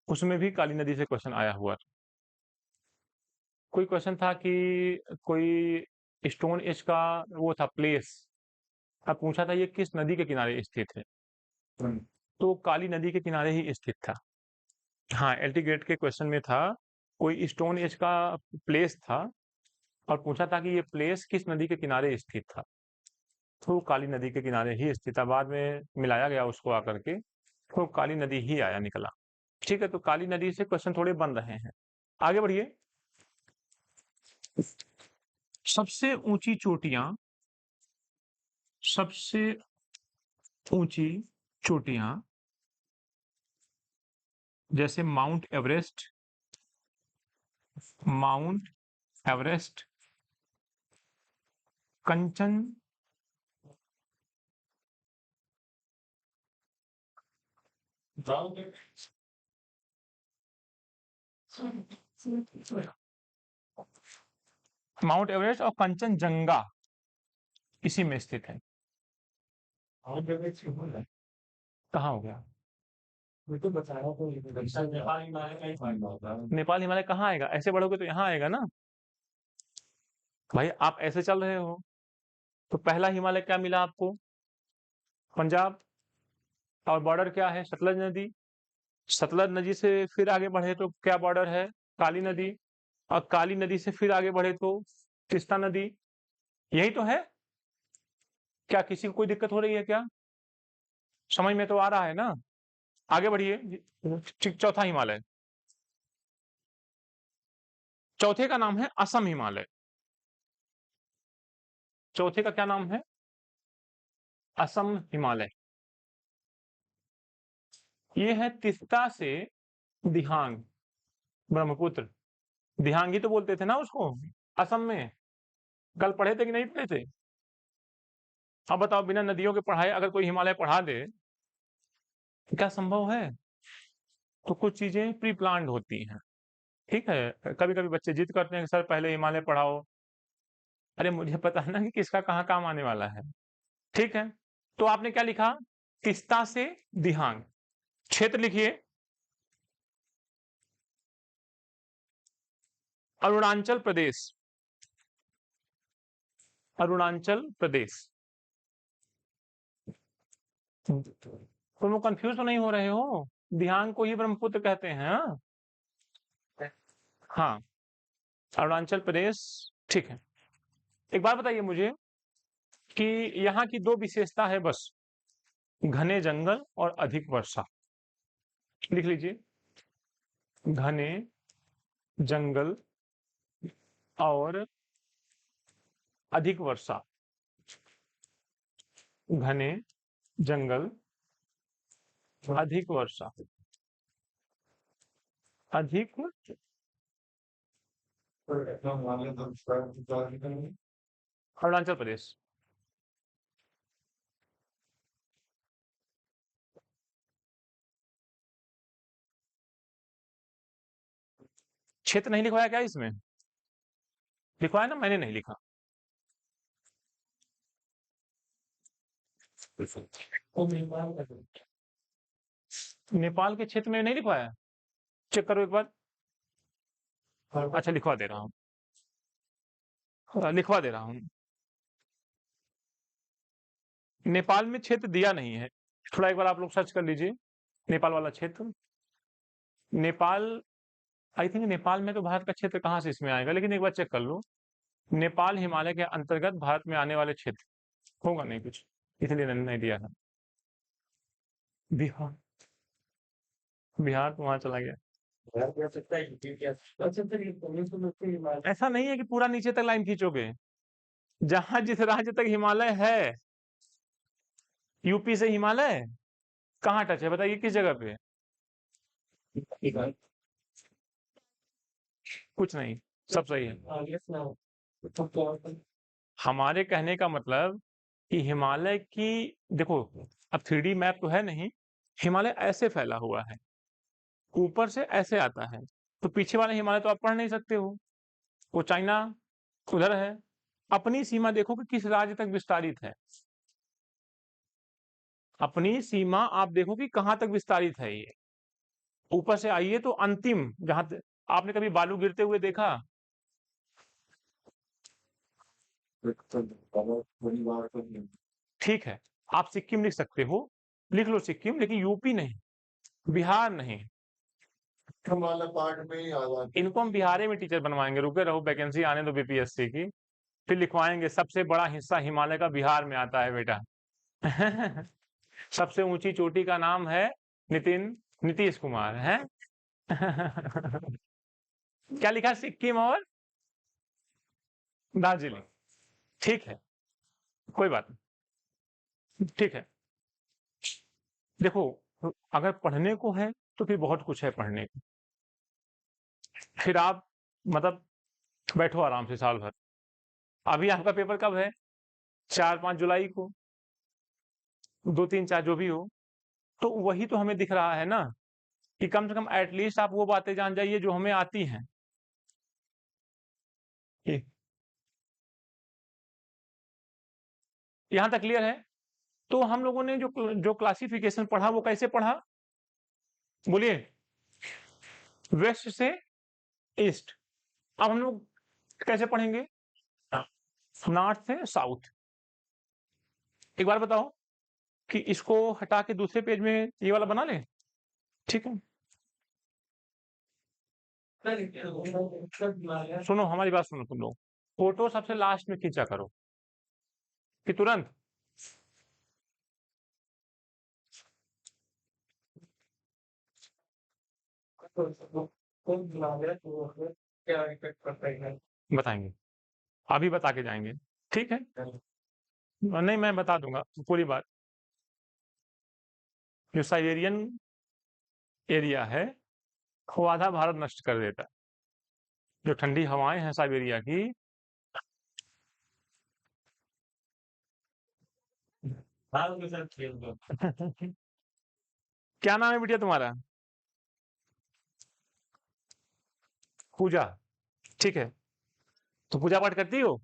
उसमें भी काली नदी से क्वेश्चन आया हुआ था। कोई क्वेश्चन था कि कोई स्टोन एज का वो था प्लेस, अब पूछा था ये किस नदी के किनारे स्थित है, तो काली नदी के किनारे ही स्थित था। हाँ, एल्टीग्रेड के क्वेश्चन में था, कोई स्टोन एज का प्लेस था और पूछा था कि ये प्लेस किस नदी के किनारे स्थित था, तो काली नदी के किनारे ही स्थित था। बाद में मिलाया गया उसको आकर के, तो काली नदी ही आया निकला। ठीक है, तो काली नदी से क्वेश्चन थोड़े बन रहे हैं। आगे बढ़िए। सबसे ऊंची चोटियां, सबसे ऊंची चोटियां जैसे माउंट एवरेस्ट, माउंट एवरेस्ट, कंचन, माउंट एवरेस्ट और कंचनजंगा इसी में स्थित है। कहाँ हो गया? नेपाल हिमालय कहाँ आएगा? ऐसे बढ़ोगे तो यहाँ आएगा ना। भाई आप ऐसे चल रहे हो तो पहला हिमालय क्या मिला आपको? पंजाब। और बॉर्डर क्या है? सतलज नदी। सतलज नदी से फिर आगे बढ़े तो क्या बॉर्डर है? काली नदी। और काली नदी से फिर आगे बढ़े तो तीस्ता नदी। यही तो है। क्या किसी को कोई दिक्कत हो रही है क्या? समझ में तो आ रहा है ना। आगे बढ़िए। चौथा हिमालय, चौथे का नाम है असम हिमालय। चौथे का क्या नाम है? असम हिमालय। ये है तीस्ता से दिहांग, ब्रह्मपुत्र। दिहांग ही तो बोलते थे ना उसको असम में। कल पढ़े थे कि नहीं पढ़े थे? अब बताओ, बिना नदियों के पढ़ाए अगर कोई हिमालय पढ़ा दे तो क्या संभव है? तो कुछ चीजें प्री प्लान्ड होती हैं। ठीक है, कभी कभी बच्चे जिद करते हैं कि सर पहले हिमालय पढ़ाओ। अरे मुझे पता है ना कि किसका कहाँ काम आने वाला है। ठीक है, तो आपने क्या लिखा? तीस्ता से दिहांग। क्षेत्र लिखिए अरुणाचल प्रदेश। अरुणाचल प्रदेश। तुम लोग कंफ्यूज तो नहीं हो रहे हो? दिहांग को ही ब्रह्मपुत्र कहते हैं। हाँ हाँ, अरुणाचल प्रदेश। ठीक है, एक बात बताइए मुझे कि यहाँ की दो विशेषता है बस, घने जंगल और अधिक वर्षा। लिख लीजिए, घने जंगल और अधिक वर्षा। घने जंगल, अधिक वर्षा। अधिक अरुणाचल प्रदेश। क्षेत्र नहीं लिखवाया क्या इसमें? लिखवाया ना, मैंने नहीं लिखा। नेपाल के क्षेत्र में नहीं लिखवाया? चेक करो एक बार। अच्छा, लिखवा दे रहा हूँ। लिखवा दे रहा हूँ। नेपाल में क्षेत्र दिया नहीं है। थोड़ा एक बार आप लोग सर्च कर लीजिए नेपाल वाला क्षेत्र। नेपाल, आई थिंक नेपाल में तो भारत का क्षेत्र कहाँ से इसमें आएगा, लेकिन एक बार चेक कर लो। नेपाल हिमालय के अंतर्गत भारत में आने वाले क्षेत्र होगा नहीं कुछ, इसलिए नहीं दिया है। बिहार, बिहार तो वहां चला गया। ऐसा नहीं है कि पूरा नीचे तक लाइन खींचोगे। जहां जिस राज्य तक हिमालय है, यूपी से हिमालय कहाँ टच है बताइए, किस जगह पे? कुछ नहीं, सब सही है। हमारे कहने का मतलब कि हिमालय की, देखो अब 3D मैप तो है नहीं, हिमालय ऐसे फैला हुआ है, ऊपर से ऐसे आता है, तो पीछे वाले हिमालय तो आप पढ़ नहीं सकते हो। वो चाइना उधर है। अपनी सीमा देखो कि किस राज्य तक विस्तारित है। अपनी सीमा आप देखो कि कहां तक विस्तारित है ये। ऊपर से आइए तो अंतिम जहां आपने कभी बालू गिरते हुए देखा? ठीक है, आप सिक्किम लिख सकते हो, लिख लो सिक्किम, लेकिन यूपी नहीं, बिहार नहीं। वाला पार्ट में ही आ जाता। इनको हम बिहारी में टीचर बनवाएंगे, रुके रहो, वैकेंसी आने दो बीपीएससी की, फिर लिखवाएंगे सबसे बड़ा हिस्सा हिमालय का बिहार में आता है बेटा। सबसे ऊंची चोटी का नाम है नितिन, नीतीश कुमार है। क्या लिखा? सिक्किम और दार्जिलिंग। ठीक है, कोई बात नहीं, ठीक है। देखो, अगर पढ़ने को है तो फिर बहुत कुछ है पढ़ने को। फिर आप मतलब बैठो आराम से साल भर। अभी आपका पेपर कब है? 4-5 जुलाई को, 2-3-4 जो भी हो। तो वही तो हमें दिख रहा है ना कि कम से कम एटलीस्ट आप वो बातें जान जाइए जो हमें आती हैं। यहाँ तक क्लियर है? तो हम लोगों ने जो जो क्लासिफिकेशन पढ़ा वो कैसे पढ़ा? बोलिए, वेस्ट से ईस्ट। अब हम लोग कैसे पढ़ेंगे? नॉर्थ से साउथ। एक बार बताओ कि इसको हटा के दूसरे पेज में ये वाला बना लें, ठीक है? सुनो, हमारी बात सुनो तुम लोग। फोटो सबसे लास्ट में खींचा करो कि तुरंत। बताएंगे, अभी बता के जाएंगे, ठीक है? नहीं, मैं बता दूंगा पूरी बात। जो साइबेरियन एरिया है वो आधा भारत नष्ट कर देता है। जो ठंडी हवाएं हैं साइबेरिया की, क्या नाम है बिटिया तुम्हारा? पूजा, ठीक है। तो पूजा पाठ करती हो?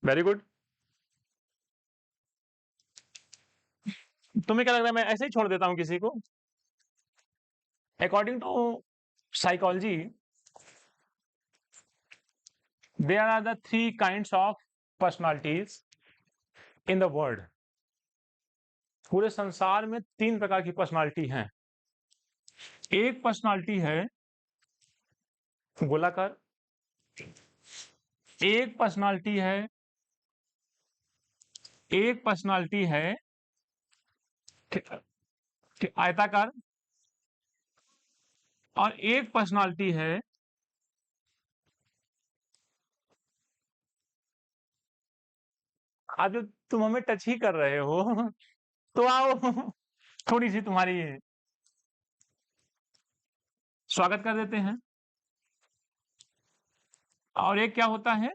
Very good. तुम्हें क्या लग रहा है मैं ऐसे ही छोड़ देता हूँ किसी को? According to psychology, there are the three kinds of personalities in the world. पूरे संसार में 3 प्रकार की पर्सनालिटी हैं। एक पर्सनालिटी है गोलाकार, एक पर्सनालिटी है आयताकार, और एक पर्सनालिटी है आज जो तुम हमें टच ही कर रहे हो तो आओ थोड़ी सी तुम्हारी स्वागत कर देते हैं। और एक क्या होता है?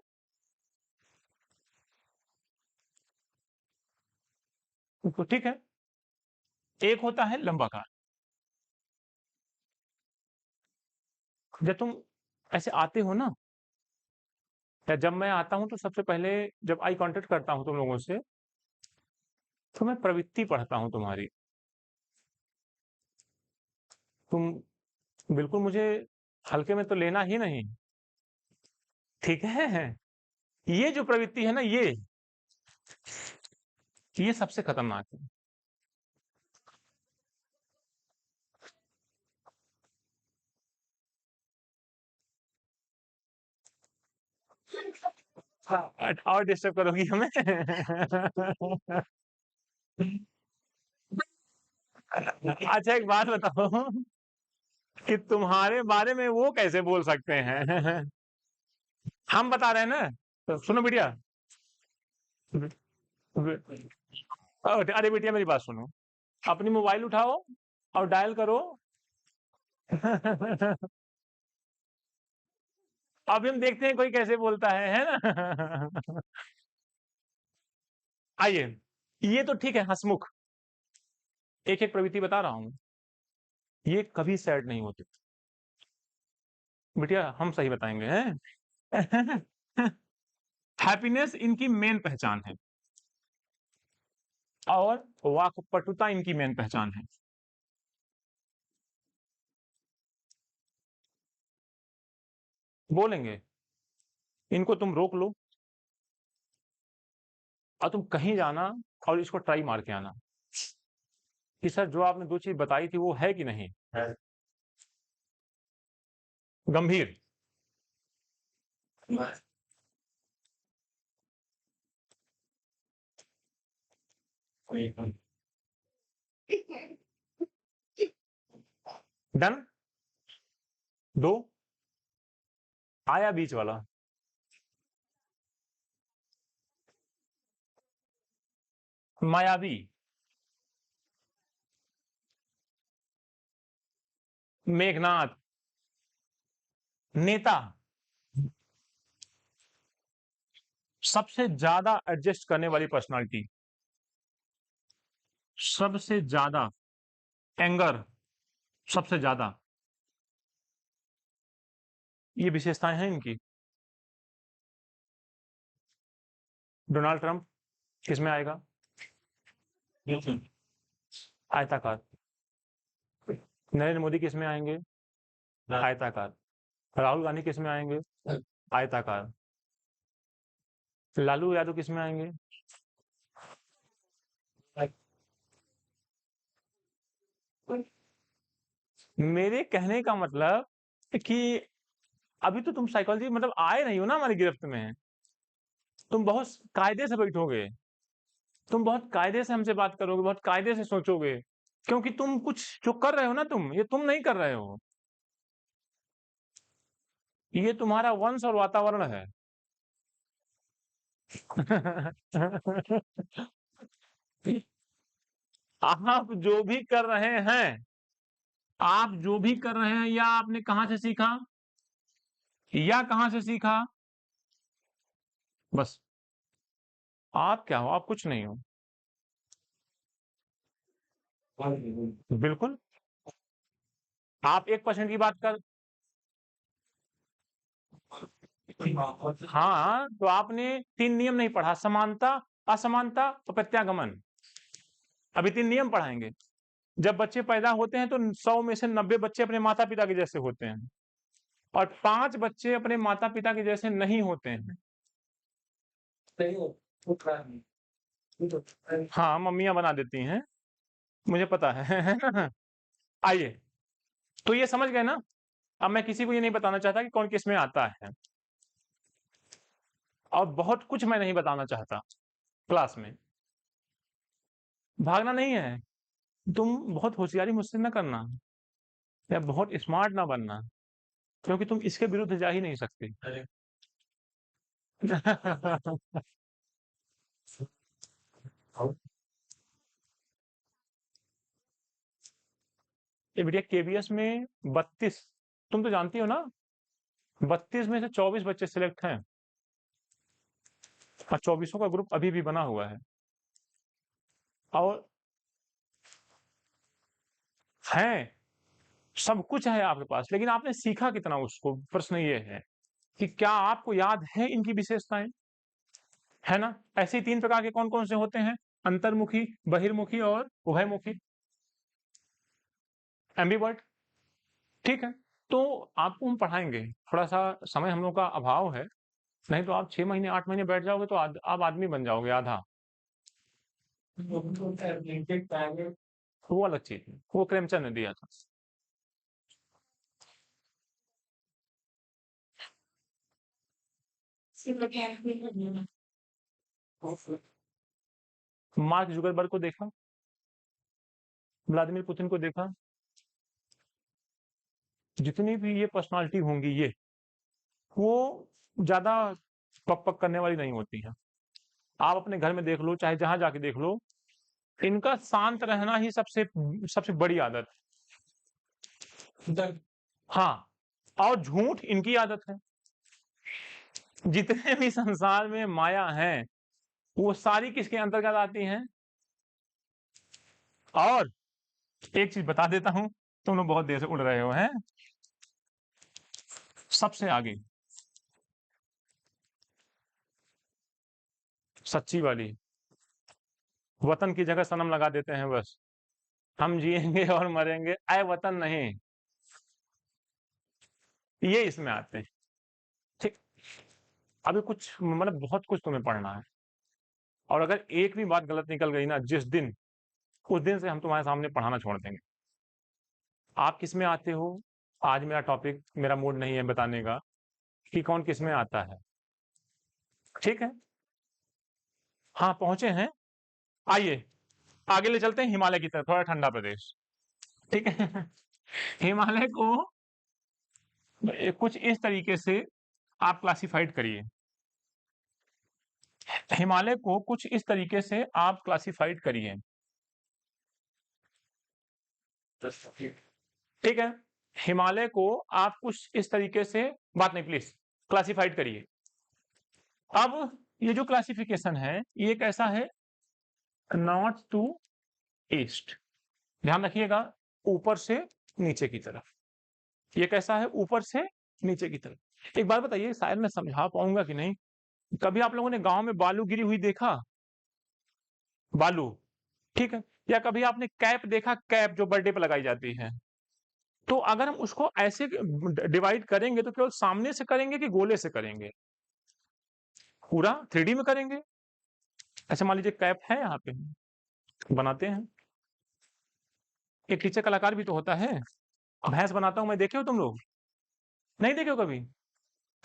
तो ठीक है, एक होता है लंबाकार। जब तुम ऐसे आते हो ना, या जब मैं आता हूं तो सबसे पहले जब आई कांटेक्ट करता हूं तुम लोगों से, तो मैं प्रवृत्ति पढ़ता हूं तुम्हारी। तुम बिल्कुल मुझे हल्के में तो लेना ही नहीं, ठीक है? ये जो प्रवृत्ति है ना, ये सबसे खतरनाक है। और डिस्टर्ब करोगी हमें अच्छा, एक बात बताओ कि तुम्हारे बारे में वो कैसे बोल सकते हैं हम बता रहे हैं ना। तो सुनो बिटिया, अरे बिटिया मेरी बात सुनो, अपनी मोबाइल उठाओ और डायल करो अभी हम देखते हैं कोई कैसे बोलता है ना आइए, ये तो ठीक है हंसमुख। एक एक प्रवृत्ति बता रहा हूं, ये कभी सैड नहीं होते। बिटिया हम सही बताएंगे हैं हैप्पीनेस इनकी मेन पहचान है, और वाकपटुता इनकी मेन पहचान है। बोलेंगे, इनको तुम रोक लो और तुम कहीं जाना और इसको ट्राई मार के आना कि सर जो आपने 2 चीज बताई थी वो है कि नहीं है। गंभीर। डन। 2 आया बीच वाला। मायावी। मेघनाथ। नेता। सबसे ज्यादा एडजस्ट करने वाली पर्सनालिटी, सबसे ज्यादा एंगर, सबसे ज्यादा, ये विशेषताएं हैं इनकी। डोनाल्ड ट्रंप किसमें आएगा? आयताकार। नरेंद्र मोदी किस में आएंगे? आयताकार। राहुल गांधी किस में आएंगे? आयताकार। लालू यादव किस में आएंगे? मेरे कहने का मतलब कि अभी तो तुम साइकोलॉजी मतलब आए नहीं हो ना हमारी गिरफ्त में। तुम बहुत कायदे से बैठोगे, तुम बहुत कायदे से हमसे बात करोगे, बहुत कायदे से सोचोगे, क्योंकि तुम कुछ जो कर रहे हो ना, ये तुम नहीं कर रहे हो, ये तुम्हारा वंश और वातावरण है। आप जो भी कर रहे हैं, आप जो भी कर रहे हैं, या आपने कहां से सीखा, या कहां से सीखा, बस। आप क्या हो? आप कुछ नहीं हो। बिल्कुल। आप 1% की बात कर, हाँ, तो आपने 3 नियम नहीं पढ़ा, समानता, असमानता और प्रत्यागमन। अभी 3 नियम पढ़ाएंगे। जब बच्चे पैदा होते हैं तो 100 में से 90 बच्चे अपने माता पिता के जैसे होते हैं, और 5 बच्चे अपने माता पिता के जैसे नहीं होते हैं। हाँ, मम्मियां बना देती हैं, मुझे पता है। आइए, तो ये समझ गए ना। अब मैं किसी को ये नहीं बताना चाहता कि कौन किस में आता है, और बहुत कुछ मैं नहीं बताना चाहता क्लास में। भागना नहीं है, तुम बहुत होशियारी मुझसे ना करना, या बहुत स्मार्ट ना बनना, क्योंकि तुम इसके विरुद्ध जा ही नहीं सकते। ये बेटिया केबीएस में 32, तुम तो जानती हो ना, 32 में से 24 बच्चे सिलेक्ट हैं, और 24 का ग्रुप अभी भी बना हुआ है। और है, सब कुछ है आपके पास, लेकिन आपने सीखा कितना उसको, प्रश्न ये है कि क्या आपको याद है इनकी विशेषताएं, है ना। ऐसे 3 प्रकार के कौन कौन से होते हैं? अंतर्मुखी, बहिर्मुखी और उभयमुखी, एम्बीवर्ट। ठीक है, तो आपको हम पढ़ाएंगे। थोड़ा सा समय हम लोग का अभाव है, नहीं तो आप 6 महीने 8 महीने बैठ जाओगे तो आप आदमी बन जाओगे आधा। वो अलग चीज है, वो प्रेमचंद ने दिया था। मार्क जुगरबर्ग को देखा, व्लादिमीर पुतिन को देखा, जितनी भी ये पर्सनालिटी होंगी, ये वो ज्यादा पक पक करने वाली नहीं होती हैं। आप अपने घर में देख लो, चाहे जहां जाके देख लो, इनका शांत रहना ही सबसे सबसे बड़ी आदत है। हाँ, और झूठ इनकी आदत है। जितने भी संसार में माया है, वो सारी किसके अंतर्गत आती हैं? और एक चीज बता देता हूं, तुम लोग बहुत देर से उड़ रहे हो हैं, सबसे आगे सच्ची वाली, वतन की जगह सनम लगा देते हैं बस। हम जिएंगे और मरेंगे, आए वतन नहीं, ये इसमें आते हैं। ठीक, अभी कुछ मतलब बहुत कुछ तुम्हें पढ़ना है, और अगर एक भी बात गलत निकल गई ना जिस दिन, उस दिन से हम तुम्हारे सामने पढ़ाना छोड़ देंगे। आप किस में आते हो? आज मेरा टॉपिक, मेरा मूड नहीं है बताने का कि कौन किस में आता है। ठीक है, हाँ पहुंचे हैं। आइए आगे ले चलते हैं हिमालय की तरफ, थोड़ा ठंडा प्रदेश। ठीक है। हिमालय को कुछ इस तरीके से आप क्लासिफाइड करिए, हिमालय को कुछ इस तरीके से आप क्लासिफाइड करिए। ठीक है, हिमालय को आप कुछ इस तरीके से, बात नहीं प्लीज, क्लासिफाइड करिए। अब ये जो क्लासिफिकेशन है, ये कैसा है? नॉर्थ टू ईस्ट, ध्यान रखिएगा, ऊपर से नीचे की तरफ। ये कैसा है? ऊपर से नीचे की तरफ। एक बात बताइए, शायद मैं समझा पाऊंगा कि नहीं, कभी आप लोगों ने गांव में बालू गिरी हुई देखा? बालू, ठीक है, या कभी आपने कैप देखा? कैप जो बर्थडे पे लगाई जाती है, तो अगर हम उसको ऐसे डिवाइड करेंगे तो केवल सामने से करेंगे कि गोले से करेंगे? पूरा 3D में करेंगे? ऐसे मान लीजिए कैप है यहाँ पे, बनाते हैं। एक टीचर कलाकार भी तो होता है। भैंस बनाता हूँ मैं, देखे हो तुम लोग? नहीं देखे हो कभी?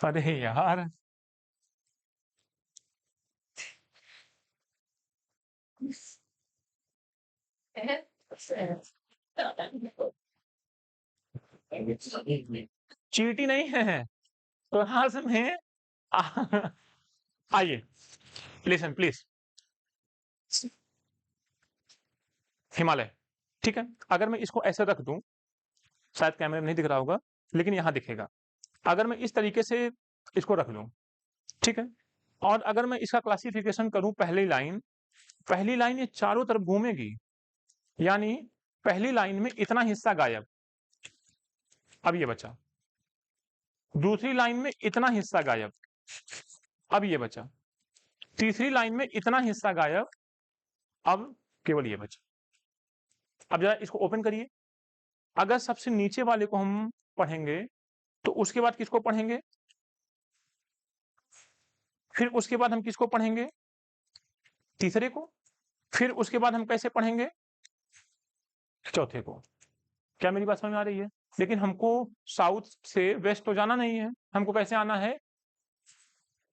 अरे यार, चींटी नहीं है क्लास में। आइए, लिसन प्लीज। हिमालय, ठीक है। अगर मैं इसको ऐसे रख दूं, शायद कैमरे में नहीं दिख रहा होगा, लेकिन यहां दिखेगा। अगर मैं इस तरीके से इसको रख लूं, ठीक है, और अगर मैं इसका क्लासिफिकेशन करूं, पहली लाइन ये चारों तरफ घूमेगी, यानी पहली लाइन में इतना हिस्सा गायब, अब ये बचा। दूसरी लाइन में इतना हिस्सा गायब, अब ये बचा। तीसरी लाइन में इतना हिस्सा गायब, अब केवल ये बचा। अब जरा इसको ओपन करिए। अगर सबसे नीचे वाले को हम पढ़ेंगे तो उसके बाद किसको पढ़ेंगे? फिर उसके बाद हम किसको पढ़ेंगे? तीसरे को। फिर उसके बाद हम कैसे पढ़ेंगे? चौथे को। क्या मेरी बात समझ में आ रही है? लेकिन हमको साउथ से वेस्ट तो जाना नहीं है, हमको कैसे आना है?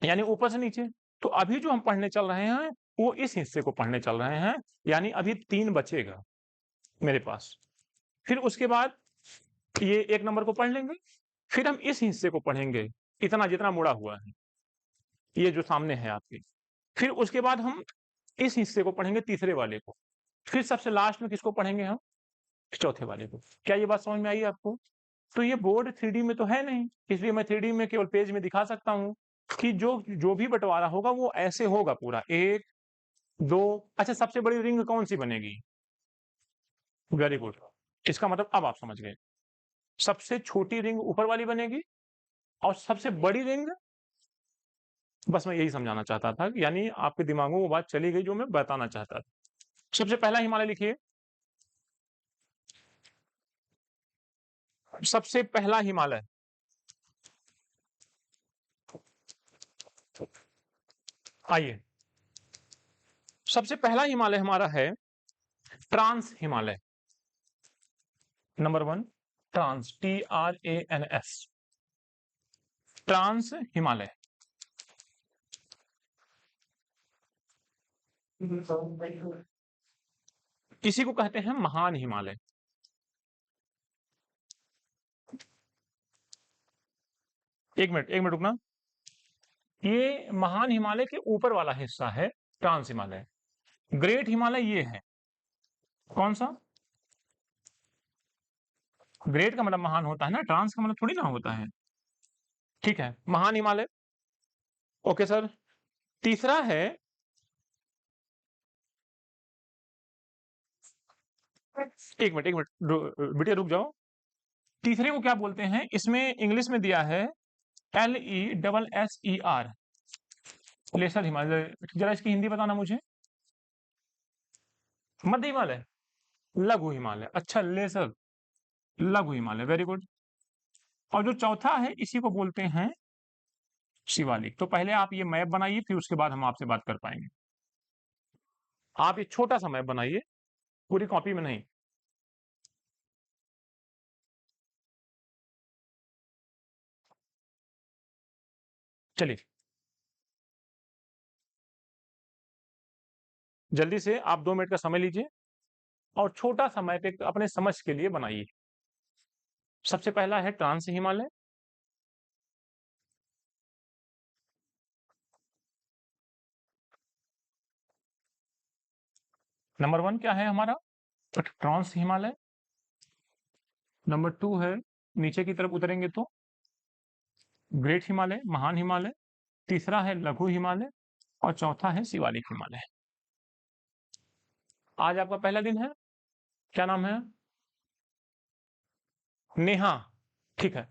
यानी ऊपर से नीचे। तो अभी जो हम पढ़ने चल रहे हैं वो इस हिस्से को पढ़ने चल रहे हैं, यानी अभी 3 बचेगा मेरे पास। फिर उसके बाद ये 1 नंबर को पढ़ लेंगे, फिर हम इस हिस्से को पढ़ेंगे, इतना जितना मुड़ा हुआ है, ये जो सामने है आपके। फिर उसके बाद हम इस हिस्से को पढ़ेंगे, तीसरे वाले को। फिर सबसे लास्ट में किसको पढ़ेंगे हम? चौथे वाले को। क्या ये बात समझ में आई आपको? तो ये बोर्ड 3D में तो है नहीं, इसलिए मैं 3D में केवल पेज में दिखा सकता हूं कि जो जो भी बंटवारा होगा वो ऐसे होगा पूरा। 1 2। अच्छा, सबसे बड़ी रिंग कौन सी बनेगी? Very good. इसका मतलब अब आप समझ गए। सबसे छोटी रिंग ऊपर वाली बनेगी और सबसे बड़ी रिंग, बस मैं यही समझाना चाहता था, यानी आपके दिमाग में वो बात चली गई जो मैं बताना चाहता था। सबसे पहला हिमालय लिखिए। सबसे पहला हिमालय, आइए, सबसे पहला हिमालय हमारा है trans Himalaya. Number 1, trans, TRANS, trans Himalaya. इसी को कहते हैं महान हिमालय। एक मिनट रुकना। ये महान हिमालय के ऊपर वाला हिस्सा है ट्रांस हिमालय। ग्रेट हिमालय ये है। कौन सा? ग्रेट का मतलब महान होता है ना, ट्रांस का मतलब थोड़ी ना होता है। ठीक है, महान हिमालय। Okay sir. तीसरा है, एक मिनट बेटिया रुक जाओ। तीसरे को क्या बोलते हैं? इसमें इंग्लिश में दिया है LESSER, लेसर हिमालय। जरा इसकी हिंदी बताना मुझे। मध्य हिमालय, लघु हिमालय। अच्छा, लेसर, लघु हिमालय, वेरी गुड। और जो चौथा है इसी को बोलते हैं शिवालिक। तो पहले आप ये मैप बनाइए, फिर उसके बाद हम आपसे बात कर पाएंगे। आप ये छोटा सा मैप बनाइए, पूरी कॉपी में नहीं। चलिए, जल्दी से आप 2 मिनट का समय लीजिए और छोटा सा मैप एक अपने समझ के लिए बनाइए। सबसे पहला है ट्रांस हिमालय। नंबर 1 क्या है हमारा? ट्रांस हिमालय। नंबर 2 है, नीचे की तरफ उतरेंगे तो ग्रेट हिमालय, महान हिमालय। तीसरा है लघु हिमालय और चौथा है शिवालिक हिमालय। आज आपका पहला दिन है। क्या नाम है? नेहा, ठीक है।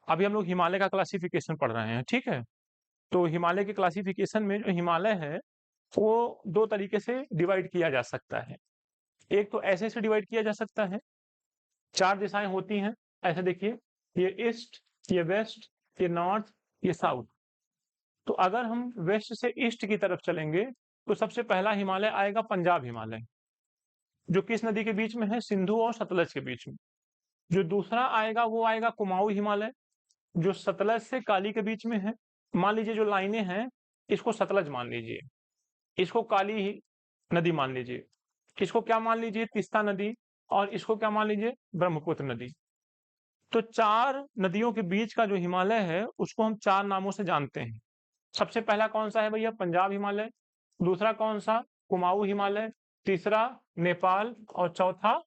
अभी हम लोग हिमालय का क्लासिफिकेशन पढ़ रहे हैं, ठीक है। तो हिमालय के क्लासिफिकेशन में जो हिमालय है वो 2 तरीके से डिवाइड किया जा सकता है। एक तो ऐसे से डिवाइड किया जा सकता है, 4 दिशाएं होती हैं, ऐसे देखिए, ये ईस्ट, ये वेस्ट, ये नॉर्थ, ये साउथ। तो अगर हम वेस्ट से ईस्ट की तरफ चलेंगे तो सबसे पहला हिमालय आएगा पंजाब हिमालय, जो किस नदी के बीच में है? सिंधु और सतलज के बीच में। जो दूसरा आएगा वो आएगा कुमाऊं हिमालय, जो सतलज से काली के बीच में है। मान लीजिए जो लाइनें हैं, इसको सतलज मान लीजिए, इसको काली नदी मान लीजिए, इसको क्या मान लीजिए? तीस्ता नदी, और इसको क्या मान लीजिए? ब्रह्मपुत्र नदी। तो 4 नदियों के बीच का जो हिमालय है उसको हम 4 नामों से जानते हैं। सबसे पहला कौन सा है भैया? पंजाब हिमालय। दूसरा कौन सा? कुमाऊं हिमालय। तीसरा नेपाल, और चौथा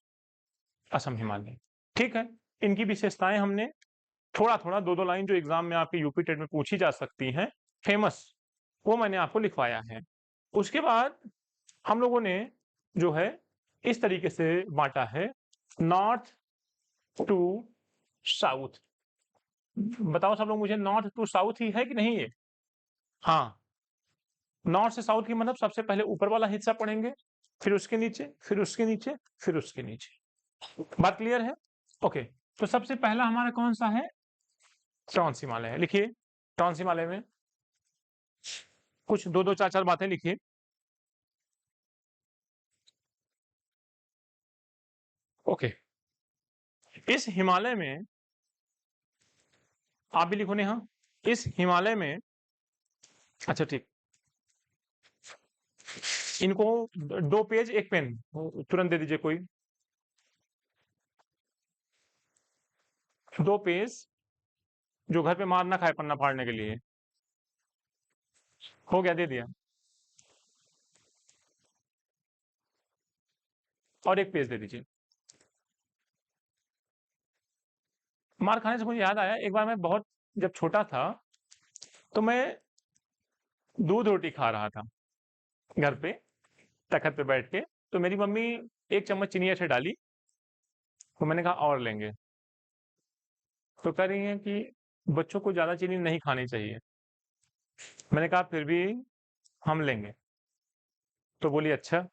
असम हिमालय। ठीक है, इनकी विशेषताएं हमने थोड़ा-थोड़ा 2-2 लाइन जो एग्जाम में आपके यूपी टेट में पूछी जा सकती हैं, फेमस, वो मैंने आपको लिखवाया है। उसके बाद हम लोगों ने जो है इस तरीके से बांटा है, नॉर्थ टू साउथ। बताओ सब लोग मुझे, नॉर्थ टू साउथ ही है कि नहीं ये? हाँ, नॉर्थ से साउथ की मतलब सबसे पहले ऊपर वाला हिस्सा पढ़ेंगे, फिर उसके नीचे, फिर उसके नीचे, फिर उसके नीचे। बात क्लियर है? ओके, तो सबसे पहला हमारा कौन सा है? ट्रांस हिमालय है। लिखिए, ट्रांस हिमालय में कुछ 2-2 4-4 बातें लिखिए। ओके, इस हिमालय में आप भी लिखो नेहा, इस हिमालय में, अच्छा ठीक, इनको 2 पेज 1 पेन तुरंत दे दीजिए कोई। 2 पेज जो घर पे मार ना खाए पन्ना फाड़ने के लिए। हो गया, दे दिया। और 1 पेज दे दीजिए। मार खाने से मुझे याद आया, एक बार मैं बहुत जब छोटा था तो मैं दूध रोटी खा रहा था घर पे, तखत पे बैठ के। तो मेरी मम्मी 1 चम्मच चीनी ऐसे डाली, तो मैंने कहा और लेंगे। तो कह रही हैं कि बच्चों को ज़्यादा चीनी नहीं खानी चाहिए। मैंने कहा फिर भी हम लेंगे। तो बोली अच्छा।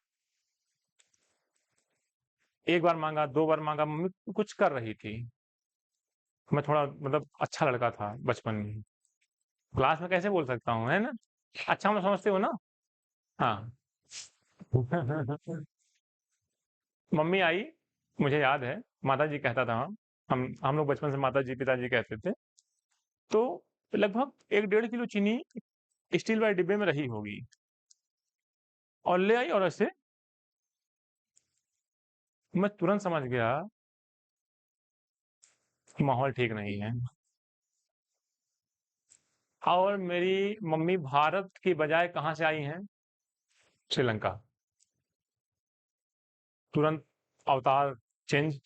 1 बार माँगा, 2 बार माँगा, मम्मी कुछ कर रही थी। मैं थोड़ा मतलब अच्छा लड़का था बचपन में। क्लास में कैसे बोल सकता हूँ, है ना? अच्छा मतलब समझते हो ना? हाँ। मम्मी आई, मुझे याद है, माताजी कहता था, हम लोग बचपन से माताजी, पिताजी कहते थे। तो लगभग 1 डेढ़ किलो चीनी स्टील वाले डिब्बे में रही होगी, और ले आई, और ऐसे मैं तुरंत समझ गया कि माहौल ठीक नहीं है। और मेरी मम्मी भारत की बजाय कहाँ से आई हैं? श्रीलंका। तुरंत अवतार चेंज।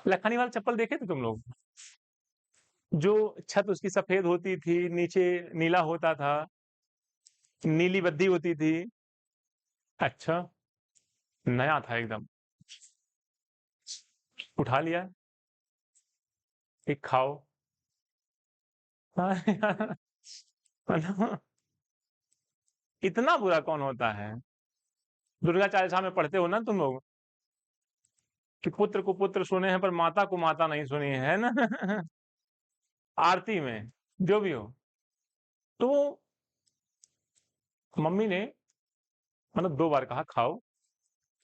लखानी वाला चप्पल देखे थे तुम लोग? जो छत उसकी सफेद होती थी, नीचे नीला होता था, नीली बद्दी होती थी। अच्छा, नया था एकदम। उठा लिया, एक खाओ। मतलब इतना बुरा कौन होता है? दुर्गा चालीसा में पढ़ते हो ना तुम लोग, कि पुत्र को पुत्र सुने हैं पर माता को माता नहीं सुनी है ना? आरती में, जो भी हो। तो मम्मी ने मतलब 2 बार कहा खाओ,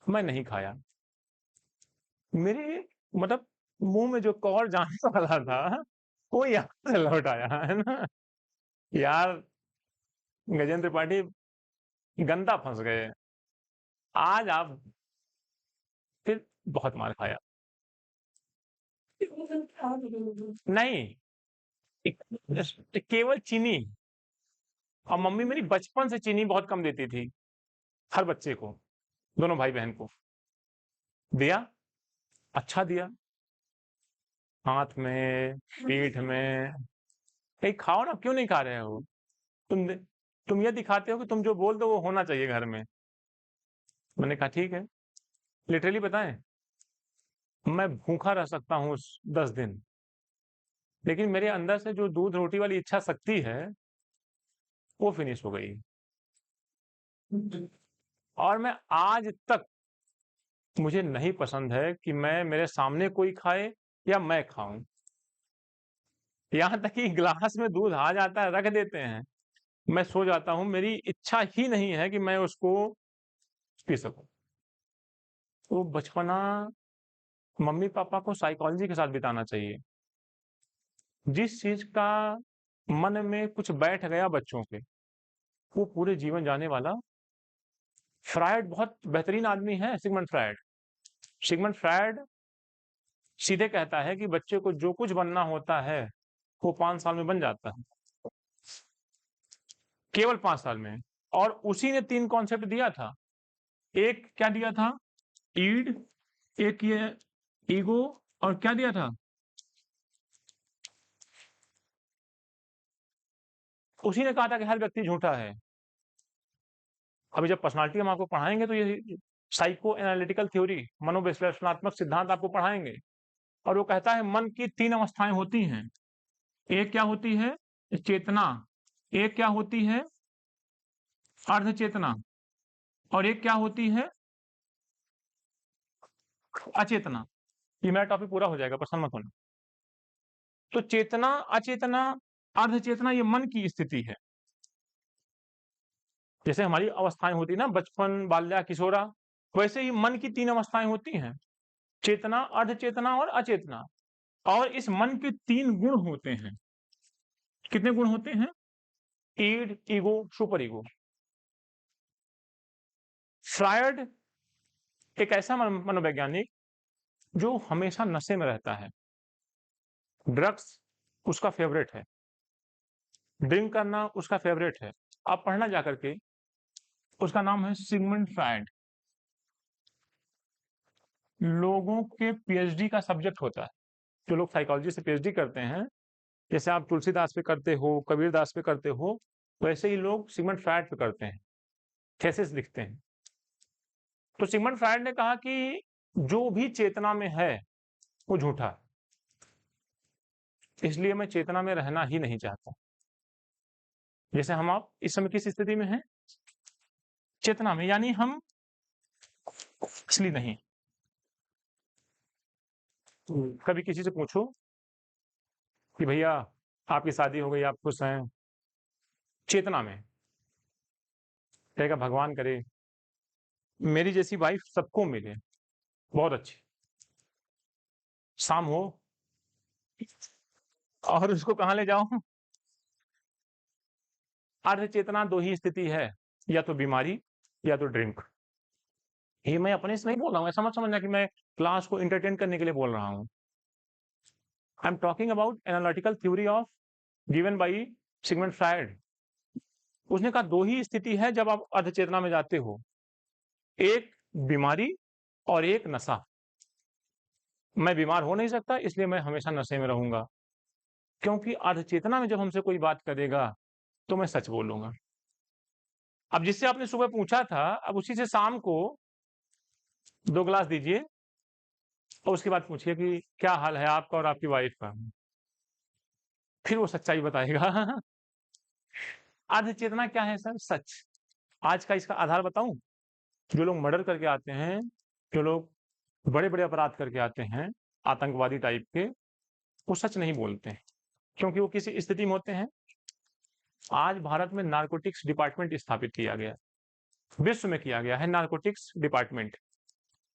मैं नहीं खाया। मेरे मतलब मुंह में जो कौर जाने वाला था, वो यहाँ से लौट आया, है ना? यार, गजेंद्र त्रिपाठी गंदा फंस गए। आज आप फिर बहुत मार खाया। नहीं, केवल चीनी। और मम्मी मेरी बचपन से चीनी बहुत कम देती थी, हर बच्चे को, दोनों भाई बहन को। दिया, अच्छा दिया, हाथ में, पीठ में। कहीं खाओ ना, क्यों नहीं खा रहे हो? तुम तुम ये दिखाते हो कि तुम जो बोल दो वो होना चाहिए घर में। मैंने कहा ठीक है। लिटरली बताएं, मैं भूखा रह सकता हूँ 10 दिन, लेकिन मेरे अंदर से जो दूध रोटी वाली इच्छा शक्ति है, वो फिनिश हो गई। और मैं आज तक मुझे नहीं पसंद है कि मेरे सामने कोई खाए या मैं खाऊं। यहाँ तक कि ग्लास में दूध आ जाता है, रख देते हैं, मैं सो जाता हूँ, मेरी इच्छा ही नहीं है कि मैं उसको पी सकूं। तो बचपना मम्मी पापा को साइकोलॉजी के साथ बिताना चाहिए। जिस चीज का मन में कुछ बैठ गया बच्चों के, वो पूरे जीवन जाने वाला। फ्रायड बहुत बेहतरीन आदमी है, सिगमंड फ्रायड। सिगमंड फ्रायड सीधे कहता है कि बच्चे को जो कुछ बनना होता है वो 5 साल में बन जाता है, केवल 5 साल में। और उसी ने 3 कॉन्सेप्ट दिया था। एक क्या दिया था? ईड, एक ये ईगो, और क्या दिया था? उसी ने कहा था कि हर व्यक्ति झूठा है। अभी जब पर्सनालिटी हम आपको पढ़ाएंगे तो ये साइको एनालिटिकल थ्योरी, मनोविश्लेषणात्मक सिद्धांत आपको पढ़ाएंगे। और वो कहता है मन की 3 अवस्थाएं होती हैं। एक क्या होती है? चेतना। एक क्या होती है? अर्ध चेतना। और एक क्या होती है? अचेतना। ये मेरा टॉपिक पूरा हो जाएगा, परेशान मत होना। तो चेतना, अचेतना, अर्ध चेतना, ये मन की स्थिति है। जैसे हमारी अवस्थाएं होती है ना, बचपन, बाल्या, किशोरा, वैसे ही मन की 3 अवस्थाएं होती हैं, चेतना, अर्ध चेतना और अचेतना। और इस मन के 3 गुण होते हैं। कितने गुण होते हैं? ईड, ईगो, सुपर ईगो। फ्रायड एक ऐसा मनोवैज्ञानिक जो हमेशा नशे में रहता है। ड्रग्स उसका फेवरेट है, ड्रिंक करना उसका फेवरेट है। आप पढ़ना जाकर के, उसका नाम है सिगमंड फ्रायड। लोगों के पीएचडी का सब्जेक्ट होता है। जो लोग साइकोलॉजी से पीएचडी करते हैं, जैसे आप तुलसीदास पे करते हो, कबीरदास पे करते हो, वैसे ही लोग सिगमंड फ्रायड पे करते हैं, थेसिस लिखते हैं। तो सिगमंड फ्रायड ने कहा कि जो भी चेतना में है वो झूठा है, इसलिए मैं चेतना में रहना ही नहीं चाहता। जैसे हम आप इस समय किस स्थिति में हैं? चेतना में, यानी हम असली नहीं। कभी किसी से पूछो कि भैया आपकी शादी हो गई, आप खुश हैं? चेतना में कहेगा भगवान करे मेरी जैसी वाइफ सबको मिले, बहुत अच्छी, शाम हो और उसको कहाँ ले जाऊं? अर्ध चेतना 2 ही स्थिति है, या तो बीमारी या तो ड्रिंक। ये मैं अपने से नहीं बोल रहा हूँ, ऐसा मत समझना कि मैं क्लास को एंटरटेन करने के लिए बोल रहा हूँ। I am talking about analytical theory of given by Sigmund Freud. उसने कहा 2 ही स्थिति है जब आप अर्ध चेतना में जाते हो, एक बीमारी और एक नशा। मैं बीमार हो नहीं सकता, इसलिए मैं हमेशा नशे में रहूंगा, क्योंकि अर्ध चेतना में जब हमसे कोई बात करेगा तो मैं सच बोलूंगा। अब जिससे आपने सुबह पूछा था, अब उसी से शाम को 2 ग्लास दीजिए और उसके बाद पूछिए कि क्या हाल है आपका और आपकी वाइफ का, फिर वो सच्चाई बताएगा। अर्ध चेतना क्या है सर? सच। आज का इसका आधार बताऊं? जो लोग मर्डर करके आते हैं, जो लोग बड़े बड़े अपराध करके आते हैं, आतंकवादी टाइप के, वो सच नहीं बोलते हैं, क्योंकि वो किसी स्थिति में होते हैं। आज भारत में नारकोटिक्स डिपार्टमेंट स्थापित किया गया, विश्व में किया गया है नारकोटिक्स डिपार्टमेंट।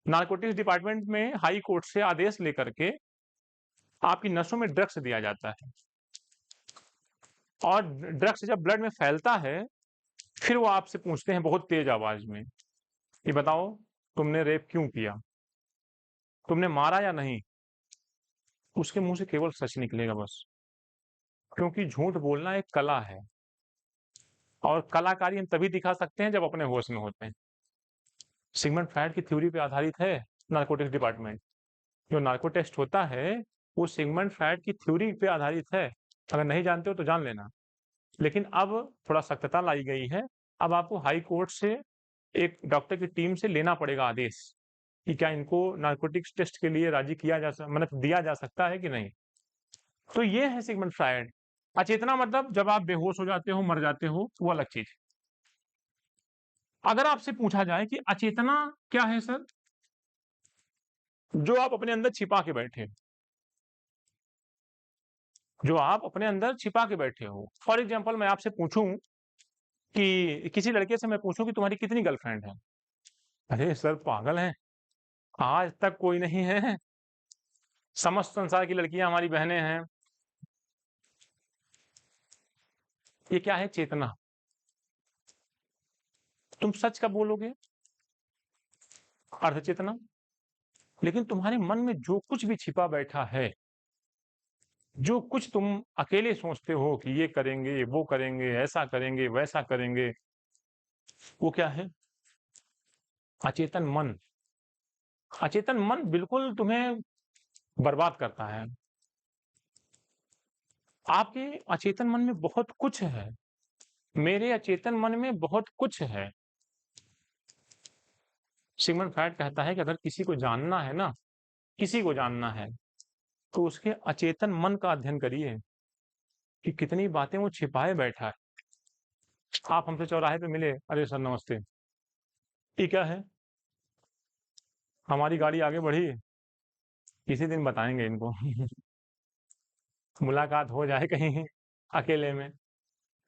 नारकोटिक्स डिपार्टमेंट में हाई कोर्ट से आदेश लेकर के आपकी नसों में ड्रग्स दिया जाता है, और ड्रग्स जब ब्लड में फैलता है, फिर वो आपसे पूछते हैं बहुत तेज आवाज में, ये बताओ तुमने रेप क्यों किया, तुमने मारा या नहीं? उसके मुंह से केवल सच निकलेगा बस, क्योंकि झूठ बोलना एक कला है, और कलाकारी हम तभी दिखा सकते हैं जब अपने होश में होते हैं। सिगमंड फ्रायड की थ्योरी पे आधारित है नारकोटिक्स डिपार्टमेंट। जो नार्को टेस्ट होता है वो सिगमंड फ्रायड की थ्योरी पे आधारित है। अगर नहीं जानते हो तो जान लेना। लेकिन अब थोड़ा सख्तता लाई गई है। अब आपको हाई कोर्ट से एक डॉक्टर की टीम से लेना पड़ेगा आदेश कि क्या इनको नार्कोटिक्स टेस्ट के लिए राजी किया जा सकता, मतलब दिया जा सकता है कि नहीं। तो ये है सिगमंड फ्रायड। अचेतना मतलब जब आप बेहोश हो जाते हो, मर जाते हो, वो अलग चीज। अगर आपसे पूछा जाए कि अचेतना क्या है सर? जो आप अपने अंदर छिपा के बैठे हो, जो आप अपने अंदर छिपा के बैठे हो। फॉर एग्जाम्पल मैं आपसे पूछूं कि किसी लड़के से मैं पूछूं कि तुम्हारी कितनी गर्लफ्रेंड है? अरे सर पागल हैं, आज तक कोई नहीं है, समस्त संसार की लड़कियां हमारी बहनें हैं। ये क्या है? चेतना। तुम सच कब बोलोगे? अर्ध चेतना। लेकिन तुम्हारे मन में जो कुछ भी छिपा बैठा है, जो कुछ तुम अकेले सोचते हो कि ये करेंगे, वो करेंगे, ऐसा करेंगे, वैसा करेंगे, वो क्या है? अचेतन मन। अचेतन मन बिल्कुल तुम्हें बर्बाद करता है। आपके अचेतन मन में बहुत कुछ है, मेरे अचेतन मन में बहुत कुछ है। सिगमंड फ्रायड कहता है कि अगर किसी को जानना है ना, किसी को जानना है, तो उसके अचेतन मन का अध्ययन करिए कि कितनी बातें वो छिपाए बैठा है। आप हमसे चौराहे पे मिले, अरे सर नमस्ते, ये क्या है? हमारी गाड़ी आगे बढ़ी, किसी दिन बताएंगे इनको। मुलाकात हो जाए कहीं अकेले में।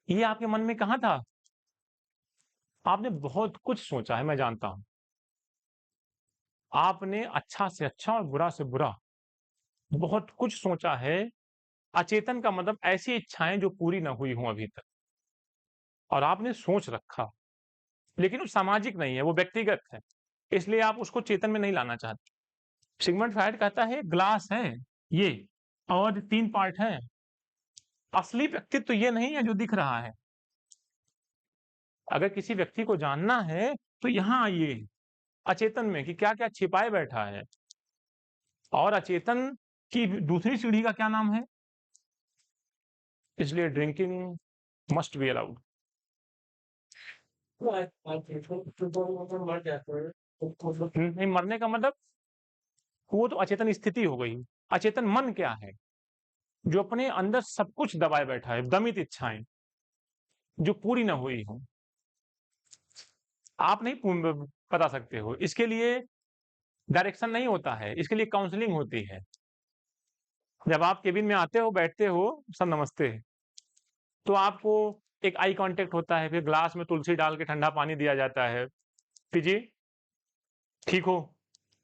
ये आपके मन में कहाँ था? आपने बहुत कुछ सोचा है, मैं जानता हूं। आपने अच्छा से अच्छा और बुरा से बुरा बहुत कुछ सोचा है। अचेतन का मतलब ऐसी इच्छाएं जो पूरी ना हुई हों अभी तक, और आपने सोच रखा, लेकिन वो सामाजिक नहीं है, वो व्यक्तिगत है, इसलिए आप उसको चेतन में नहीं लाना चाहते। सिगमंड फ्रायड कहता है ग्लास है ये, और 3 पार्ट हैं। असली व्यक्तित्व तो ये नहीं है जो दिख रहा है। अगर किसी व्यक्ति को जानना है तो यहाँ आइए अचेतन में कि क्या-क्या छिपाए बैठा है। और अचेतन की दूसरी सीढ़ी का क्या नाम है? इसलिए ड्रिंकिंग मस्ट बी अलाउड। नहीं, मरने का मतलब वो तो अचेतन स्थिति हो गई। अचेतन मन क्या है? जो अपने अंदर सब कुछ दबाए बैठा है, दमित इच्छाएं जो पूरी ना हुई हो। आप नहीं बता सकते हो, इसके लिए डायरेक्शन नहीं होता है, इसके लिए काउंसलिंग होती है। जब आप केबिन में आते हो, बैठते हो, सर नमस्ते, तो आपको एक आई कांटेक्ट होता है, फिर ग्लास में तुलसी डाल के ठंडा पानी दिया जाता है, पीजिए, ठीक हो,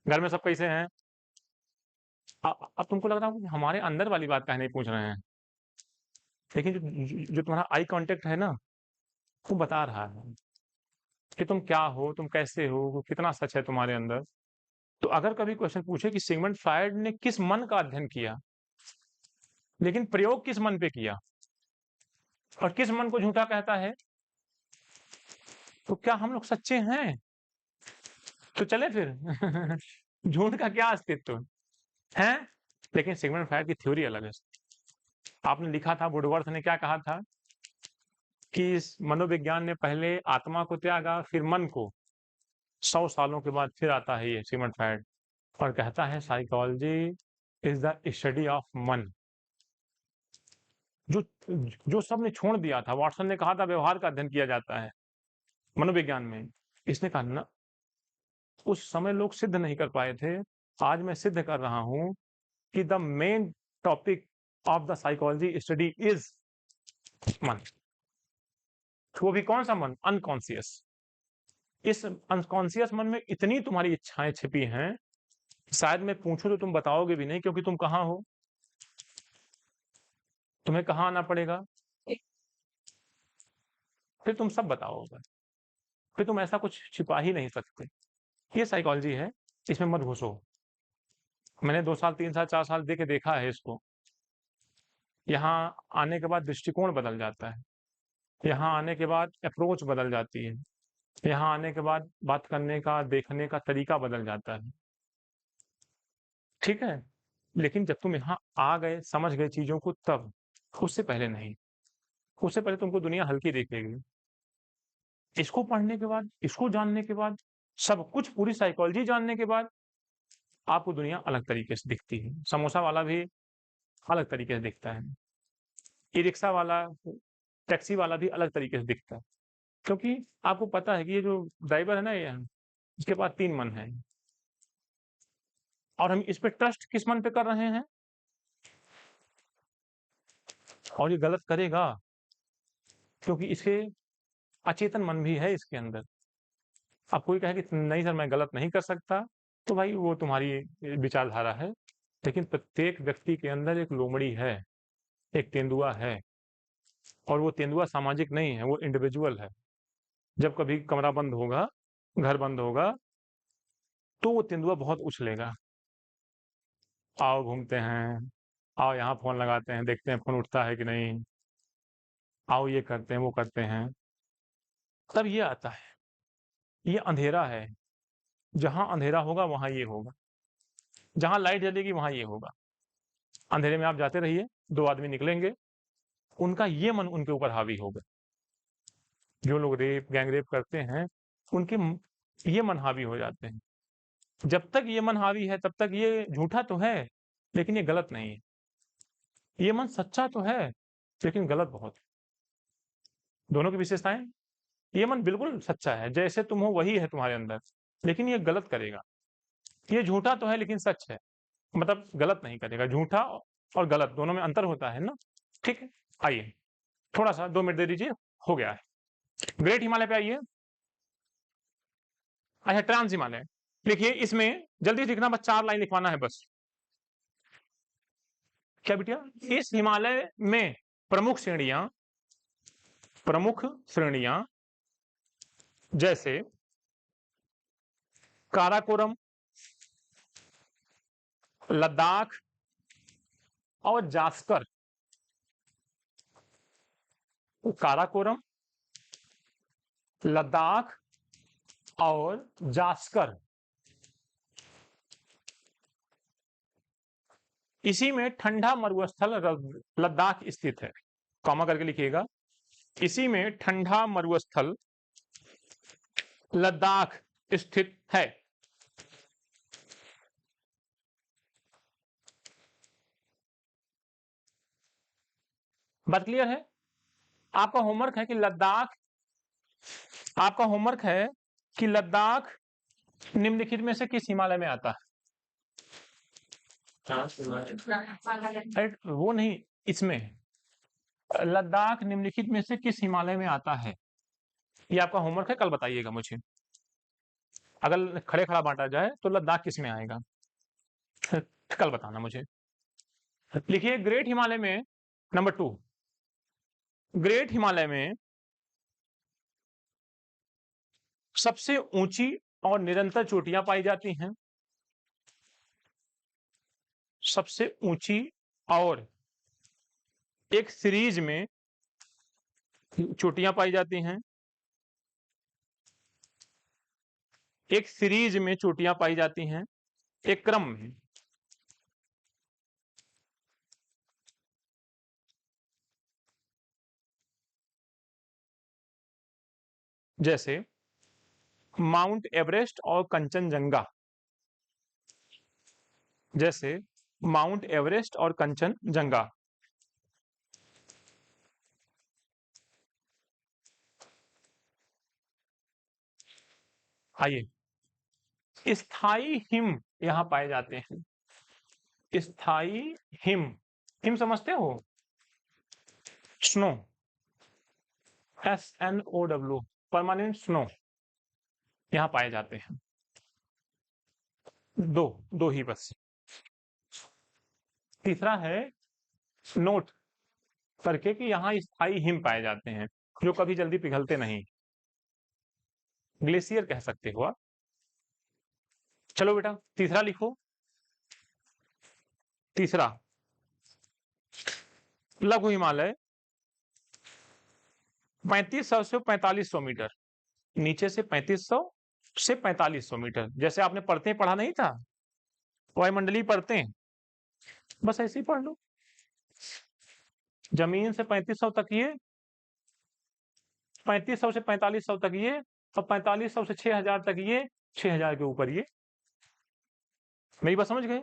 घर में सब कैसे हैं? अब तुमको लग रहा है कि हमारे अंदर वाली बात काहे नहीं पूछ रहे हैं, लेकिन जो तुम्हारा आई कांटेक्ट है ना, वो बता रहा है कि तुम क्या हो, तुम कैसे हो, कितना सच है तुम्हारे अंदर। तो अगर कभी क्वेश्चन पूछे कि सिगमंड फ्रायड ने किस मन का अध्ययन किया, लेकिन प्रयोग किस मन पे किया और किस मन को झूठा कहता है, तो क्या हम लोग सच्चे हैं? तो चले फिर। झूठ का क्या अस्तित्व है? लेकिन सिगमंड फ्रायड की थ्योरी अलग है। आपने लिखा था, वुडवर्थ ने क्या कहा था कि इस मनोविज्ञान ने पहले आत्मा को त्यागा, फिर मन को। 100 सालों के बाद फिर आता है ये सिगमंड फ्रायड और कहता है psychology is the study of मन। जो जो सबने छोड़ दिया था, वाटसन ने कहा था व्यवहार का अध्ययन किया जाता है मनोविज्ञान में। इसने कहा ना, उस समय लोग सिद्ध नहीं कर पाए थे, आज मैं सिद्ध कर रहा हूं कि the main topic of the psychology study is मन। वो भी कौन सा मन? अनकॉन्शियस। इस अनकॉन्शियस मन में इतनी तुम्हारी इच्छाएं छिपी हैं, शायद मैं पूछूं तो तुम बताओगे भी नहीं, क्योंकि तुम कहां हो, तुम्हें कहां आना पड़ेगा, फिर तुम सब बताओगे, फिर तुम ऐसा कुछ छिपा ही नहीं सकते। ये साइकोलॉजी है, इसमें मत घुसो। मैंने 2 साल 3 साल 4 साल दे के देखा है इसको। यहाँ आने के बाद दृष्टिकोण बदल जाता है, यहाँ आने के बाद अप्रोच बदल जाती है, यहाँ आने के बाद बात करने का, देखने का तरीका बदल जाता है। ठीक है? लेकिन जब तुम यहाँ आ गए, समझ गए चीज़ों को, तब, उससे पहले नहीं। उससे पहले तुमको दुनिया हल्की दिखेगी। इसको पढ़ने के बाद, इसको जानने के बाद, सब कुछ पूरी साइकोलॉजी जानने के बाद, आपको दुनिया अलग तरीके से दिखती है। समोसा वाला भी अलग तरीके से दिखता है। ई-रिक्शा वाला, टैक्सी वाला भी अलग तरीके से दिखता है। क्योंकि आपको पता है कि ये जो ड्राइवर है ना, ये इसके पास 3 मन है और हम इस पे ट्रस्ट किस मन पे कर रहे हैं, और ये गलत करेगा क्योंकि इसके अचेतन मन भी है इसके अंदर। अब कोई कहे कि नहीं सर मैं गलत नहीं कर सकता, तो भाई वो तुम्हारी विचारधारा है, लेकिन प्रत्येक व्यक्ति के अंदर एक लोमड़ी है, एक तेंदुआ है, और वो तेंदुआ सामाजिक नहीं है, वो इंडिविजुअल है। जब कभी कमरा बंद होगा, घर बंद होगा, तो वो तेंदुआ बहुत उछलेगा, आओ घूमते हैं, आओ यहाँ फ़ोन लगाते हैं, देखते हैं फ़ोन उठता है कि नहीं, आओ ये करते हैं, वो करते हैं। तब ये आता है, ये अंधेरा है, जहाँ अंधेरा होगा वहाँ ये होगा, जहाँ लाइट जलेगी वहाँ ये होगा। अंधेरे में आप जाते रहिए, 2 आदमी निकलेंगे, उनका ये मन उनके ऊपर हावी होगा। जो लोग रेप, गैंग रेप करते हैं, उनके ये मन हावी हो जाते हैं। जब तक ये मन हावी है, तब तक ये झूठा तो है, लेकिन ये गलत नहीं है। ये मन सच्चा तो है, लेकिन गलत बहुत है। दोनों की विशेषताएँ, ये मन बिल्कुल सच्चा है, जैसे तुम हो वही है तुम्हारे अंदर, लेकिन ये गलत करेगा। ये झूठा तो है लेकिन सच है, मतलब गलत नहीं करेगा। झूठा और गलत दोनों में अंतर होता है ना? ठीक है, आइए थोड़ा-सा 2 मिनट दे दीजिए, हो गया है। ग्रेट हिमालय पे आइए। अच्छा, ट्रांस हिमालय, देखिए इसमें जल्दी से लिखना, बस 4 लाइन लिखवाना है बस। क्या बिटिया? इस हिमालय में प्रमुख श्रेणियां जैसे काराकोरम, लद्दाख और जास्कर। काराकोरम, लद्दाख और जास्कर, इसी में ठंडा मरुस्थल लद्दाख स्थित है। कॉमा करके लिखिएगा, इसी में ठंडा मरुस्थल लद्दाख स्थित है। बात क्लियर है? आपका होमवर्क है कि लद्दाख निम्नलिखित में से किस हिमालय में आता है? वो नहीं, इसमें लद्दाख निम्नलिखित में से किस हिमालय में आता है? ये आपका होमवर्क है, कल बताइएगा मुझे। अगर खड़े खड़ा बांटा जाए तो लद्दाख किस में आएगा, कल बताना मुझे। लिखिए, ग्रेट हिमालय में नंबर 2, ग्रेट हिमालय में सबसे ऊंची और निरंतर चोटियां पाई जाती हैं। सबसे ऊंची और एक सीरीज में चोटियां पाई जाती हैं, एक सीरीज में चोटियां पाई जाती हैं, एक क्रम में। जैसे माउंट एवरेस्ट और कंचनजंगा, जैसे माउंट एवरेस्ट और कंचनजंगा। आइए, स्थाई हिम यहां पाए जाते हैं। स्थाई हिम, हिम समझते हो? स्नो, SNOW, परमानेंट स्नो यहां पाए जाते हैं। दो ही बस। तीसरा है नोट करके कि यहां स्थाई हिम पाए जाते हैं, जो कभी जल्दी पिघलते नहीं, ग्लेशियर कह सकते हो आप। चलो बेटा, तीसरा लिखो। तीसरा, लघु हिमालय 3500 से 4500 मीटर, नीचे से 3500 से 4500 मीटर। जैसे आपने पढ़ते पढ़ा नहीं था, वायुमंडलीय परतें, बस ऐसे ही पढ़ लो। जमीन से 3500 तक ये, 3500 से 4500 तक ये, और 4500 से 6000 तक ये, 6000 के ऊपर ये। मेरी बात समझ गए?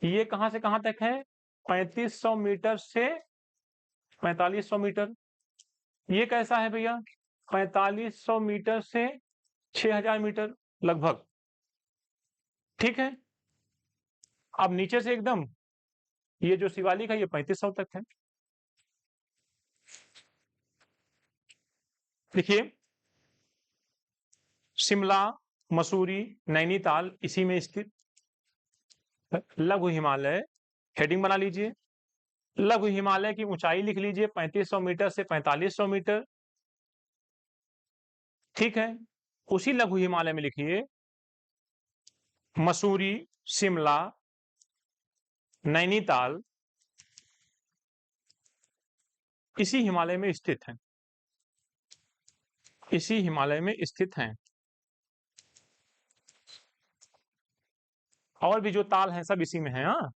ये कहां से कहां तक है? 3500 मीटर से 4500 मीटर। ये कैसा है भैया? 4500 मीटर से 6000 मीटर लगभग। ठीक है, अब नीचे से एकदम ये जो शिवालिक है ये 3500 तक है। देखिए, शिमला, मसूरी, नैनीताल इसी में स्थित लघु हिमालय। हेडिंग बना लीजिए, लघु हिमालय की ऊंचाई लिख लीजिए 3500 मीटर से 4500 मीटर। ठीक है, उसी लघु हिमालय में लिखिए मसूरी, शिमला, नैनीताल इसी हिमालय में स्थित हैं, इसी हिमालय में स्थित हैं। और भी जो ताल हैं सब इसी में हैं। हाँ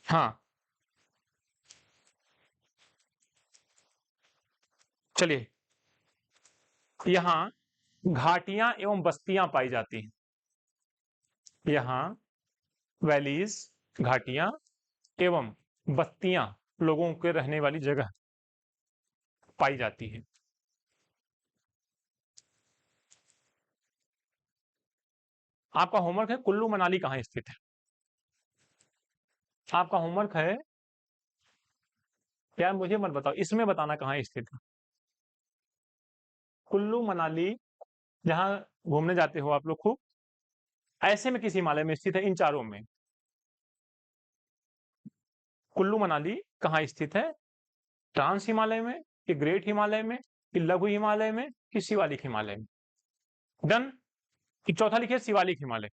हाँ, चलिए, यहाँ घाटियां एवं बस्तियां पाई जाती हैं। यहाँ वैलीज, घाटियां एवं बस्तियां लोगों के रहने वाली जगह पाई जाती है। आपका होमवर्क है कुल्लू मनाली कहाँ स्थित है। आपका होमवर्क है, यार मुझे मत बताओ, इसमें बताना कहाँ स्थित है। कुल्लू मनाली जहाँ घूमने जाते हो आप लोग खूब, ऐसे में किस हिमालय में स्थित है इन चारों में। कुल्लू मनाली कहाँ स्थित है, ट्रांस हिमालय में कि ग्रेट हिमालय में कि लघु हिमालय में कि शिवालिक हिमालय में। डन। चौथा लिखिए शिवालिक हिमालय,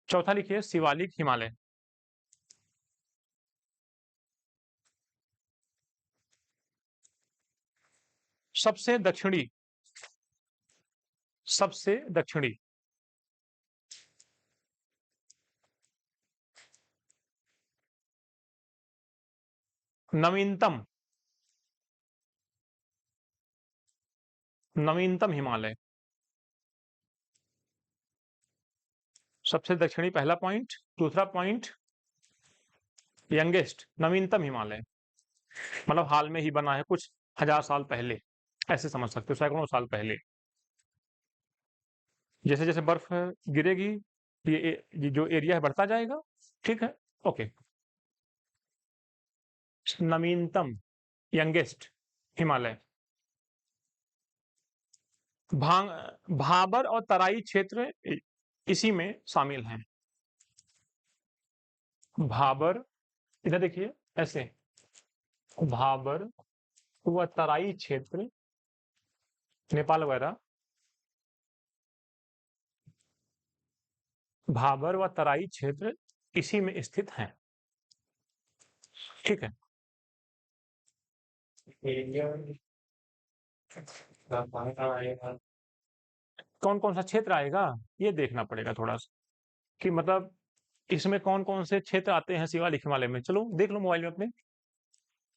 चौथा लिखिए शिवालिक हिमालय। सबसे दक्षिणी, सबसे दक्षिणी, नवीनतम, नवीनतम हिमालय। सबसे दक्षिणी पहला पॉइंट। दूसरा पॉइंट यंगेस्ट, नवीनतम हिमालय, मतलब हाल में ही बना है, कुछ हजार साल पहले, ऐसे समझ सकते हो, सैकड़ों साल पहले। जैसे जैसे बर्फ गिरेगी ये जो एरिया है बढ़ता जाएगा। ठीक है, ओके। नवीनतम, यंगेस्ट हिमालय। भांग, भाबर और तराई क्षेत्र इसी में शामिल हैं। भाबर, इधर देखिए ऐसे, भाबर व तराई क्षेत्र नेपाल वगैरह, भाबर व तराई क्षेत्र इसी में स्थित हैं। ठीक है, कौन कौन सा क्षेत्र आएगा ये देखना पड़ेगा थोड़ा सा, कि मतलब इसमें कौन कौन से क्षेत्र आते हैं शिवालिक हिमालय में। चलो देख लो मोबाइल में अपने,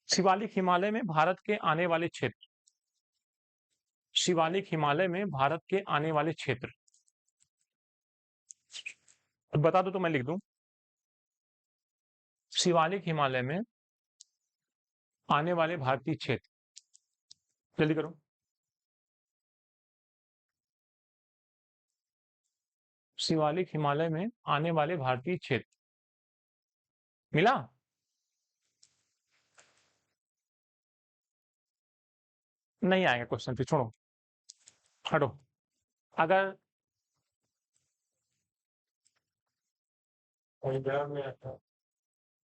शिवालिक हिमालय में भारत के आने वाले क्षेत्र, शिवालिक हिमालय में भारत के आने वाले क्षेत्र बता दो तो मैं लिख दूं। शिवालिक हिमालय में आने वाले भारतीय क्षेत्र, जल्दी करो। शिवालिक हिमालय में आने वाले भारतीय क्षेत्र मिला। नहीं आएगा क्वेश्चन, फिर छोड़ो, हटो। अगर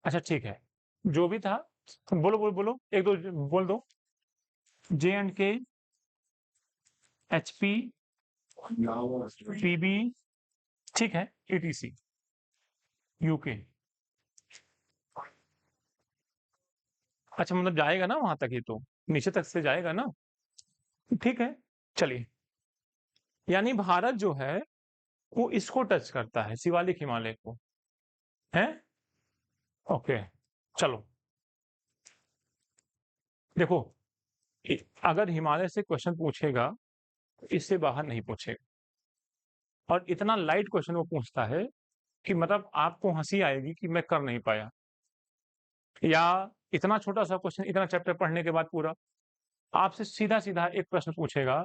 अच्छा ठीक है, जो भी था, बोलो बोलो बोलो, एक दो बोल दो। J&K, HP, PB, ठीक है, ETC, UK। अच्छा, मतलब जाएगा ना वहां तक, ये तो नीचे तक से जाएगा ना। ठीक है, चलिए, यानी भारत जो है वो इसको टच करता है, शिवालिक हिमालय को, है। ओके, चलो देखो, अगर हिमालय से क्वेश्चन पूछेगा तो इससे बाहर नहीं पूछेगा, और इतना लाइट क्वेश्चन वो पूछता है कि मतलब आपको हंसी आएगी कि मैं कर नहीं पाया, या इतना छोटा सा क्वेश्चन इतना चैप्टर पढ़ने के बाद पूरा। आपसे सीधा-सीधा एक प्रश्न पूछेगा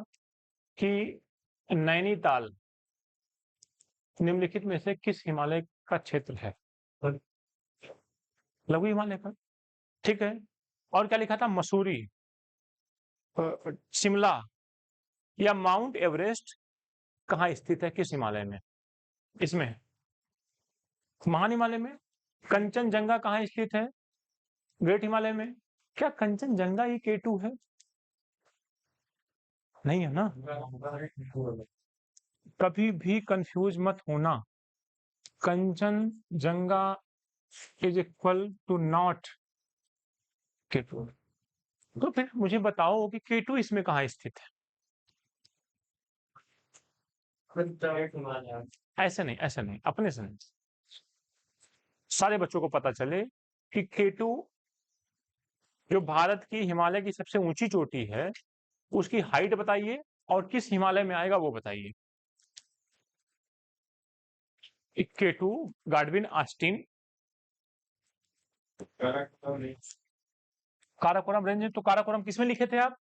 कि नैनीताल निम्नलिखित में से किस हिमालय का क्षेत्र है? लघु हिमालय का, ठीक है। और क्या लिखा था? मसूरी, शिमला या माउंट एवरेस्ट कहाँ स्थित है, किस हिमालय में? इसमें महान हिमालय में। कंचनजंगा कहाँ स्थित है? ग्रेट हिमालय में। क्या कंचनजंगा ही K2 है? नहीं है ना। कभी भी कंफ्यूज मत होना। Kanchenjunga is equal to not K2। तो फिर मुझे बताओ कि K2 इसमें कहाँ स्थित है? ऐसे नहीं, ऐसे नहीं, अपने से नहीं। सारे बच्चों को पता चले कि K2 जो भारत की हिमालय की सबसे ऊंची चोटी है, उसकी हाइट बताइए और किस हिमालय में आएगा वो बताइए। K2 गाडविन Austin Karakoram range. तो काराकोरम किसमें लिखे थे आप?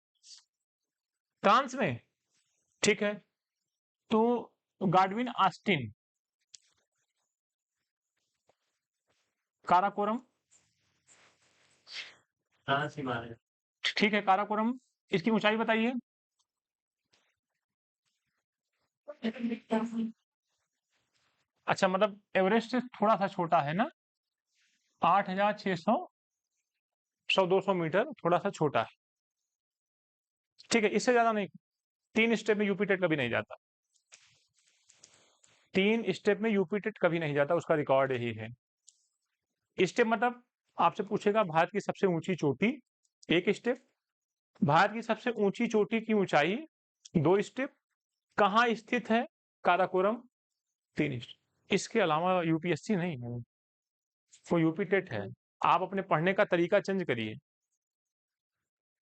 फ्रांस में, ठीक है। तो गाडविन ऑस्टिन काराकोरम, फ्रांस हिमालय, ठीक है। काराकोरम, इसकी ऊंचाई बताइए। अच्छा, मतलब एवरेस्ट से थोड़ा सा छोटा है ना? 8,600, 100-200 मीटर थोड़ा सा छोटा है, ठीक है। इससे ज्यादा नहीं। 3 स्टेप में यूपी टेट कभी नहीं जाता। 3 स्टेप में यूपी टेट कभी नहीं जाता, उसका रिकॉर्ड यही है। स्टेप मतलब आपसे पूछेगा भारत की सबसे ऊंची चोटी, 1 स्टेप। भारत की सबसे ऊंची चोटी की ऊंचाई, 2 स्टेप। कहाँ स्थित है काराकोरम, 3 स्टेप। इसके अलावा यूपीएससी नहीं है, वो यूपी टेट है। आप अपने पढ़ने का तरीका चेंज करिए।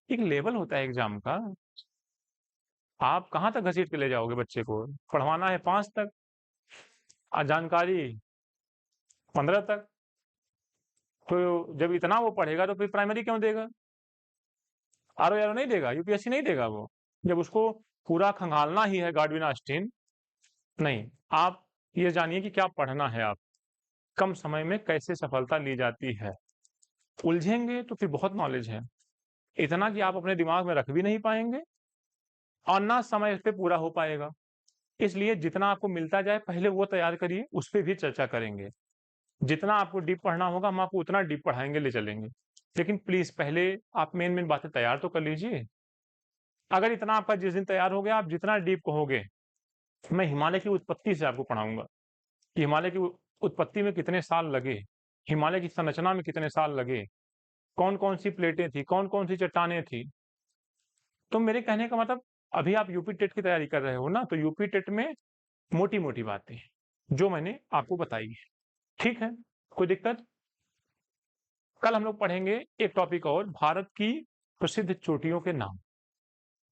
एक लेवल होता है एग्जाम का। आप कहाँ तक घसीट के ले जाओगे बच्चे को? पढ़वाना है 5 तक और जानकारी 15 तक। तो जब इतना वो पढ़ेगा तो फिर प्राइमरी क्यों देगा? आर ओ नहीं देगा, यूपीएससी नहीं देगा वो। जब उसको पूरा खंगालना ही है गाडविन ऑस्टिन, नहीं। आप ये जानिए कि क्या पढ़ना है। आप कम समय में कैसे सफलता ली जाती है। उलझेंगे तो फिर बहुत नॉलेज है, इतना कि आप अपने दिमाग में रख भी नहीं पाएंगे और ना समय पे पूरा हो पाएगा। इसलिए जितना आपको मिलता जाए पहले वो तैयार करिए, उस पर भी चर्चा करेंगे। जितना आपको डीप पढ़ना होगा हम आपको उतना डीप पढ़ाएंगे, ले चलेंगे। लेकिन प्लीज पहले आप मेन मेन बातें तैयार तो कर लीजिए। अगर इतना आपका जिस दिन तैयार हो गया, आप जितना डीप कहोगे, मैं हिमालय की उत्पत्ति से आपको पढ़ाऊंगा कि हिमालय की उत्पत्ति में कितने साल लगे, हिमालय की संरचना में कितने साल लगे, कौन कौन सी प्लेटें थी, कौन कौन सी चट्टानें थी। तो मेरे कहने का मतलब, अभी आप यूपी टेट की तैयारी कर रहे हो ना, तो यूपी टेट में मोटी मोटी बातें जो मैंने आपको बताई है, ठीक है। कोई दिक्कत? कल हम लोग पढ़ेंगे एक टॉपिक और, भारत की प्रसिद्ध चोटियों के नाम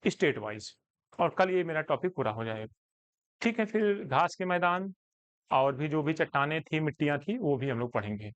स्टेट वाइज, और कल ये मेरा टॉपिक पूरा हो जाएगा, ठीक है। फिर घास के मैदान और भी जो भी चट्टानें थी, मिट्टियां थी, वो भी हम लोग पढ़ेंगे।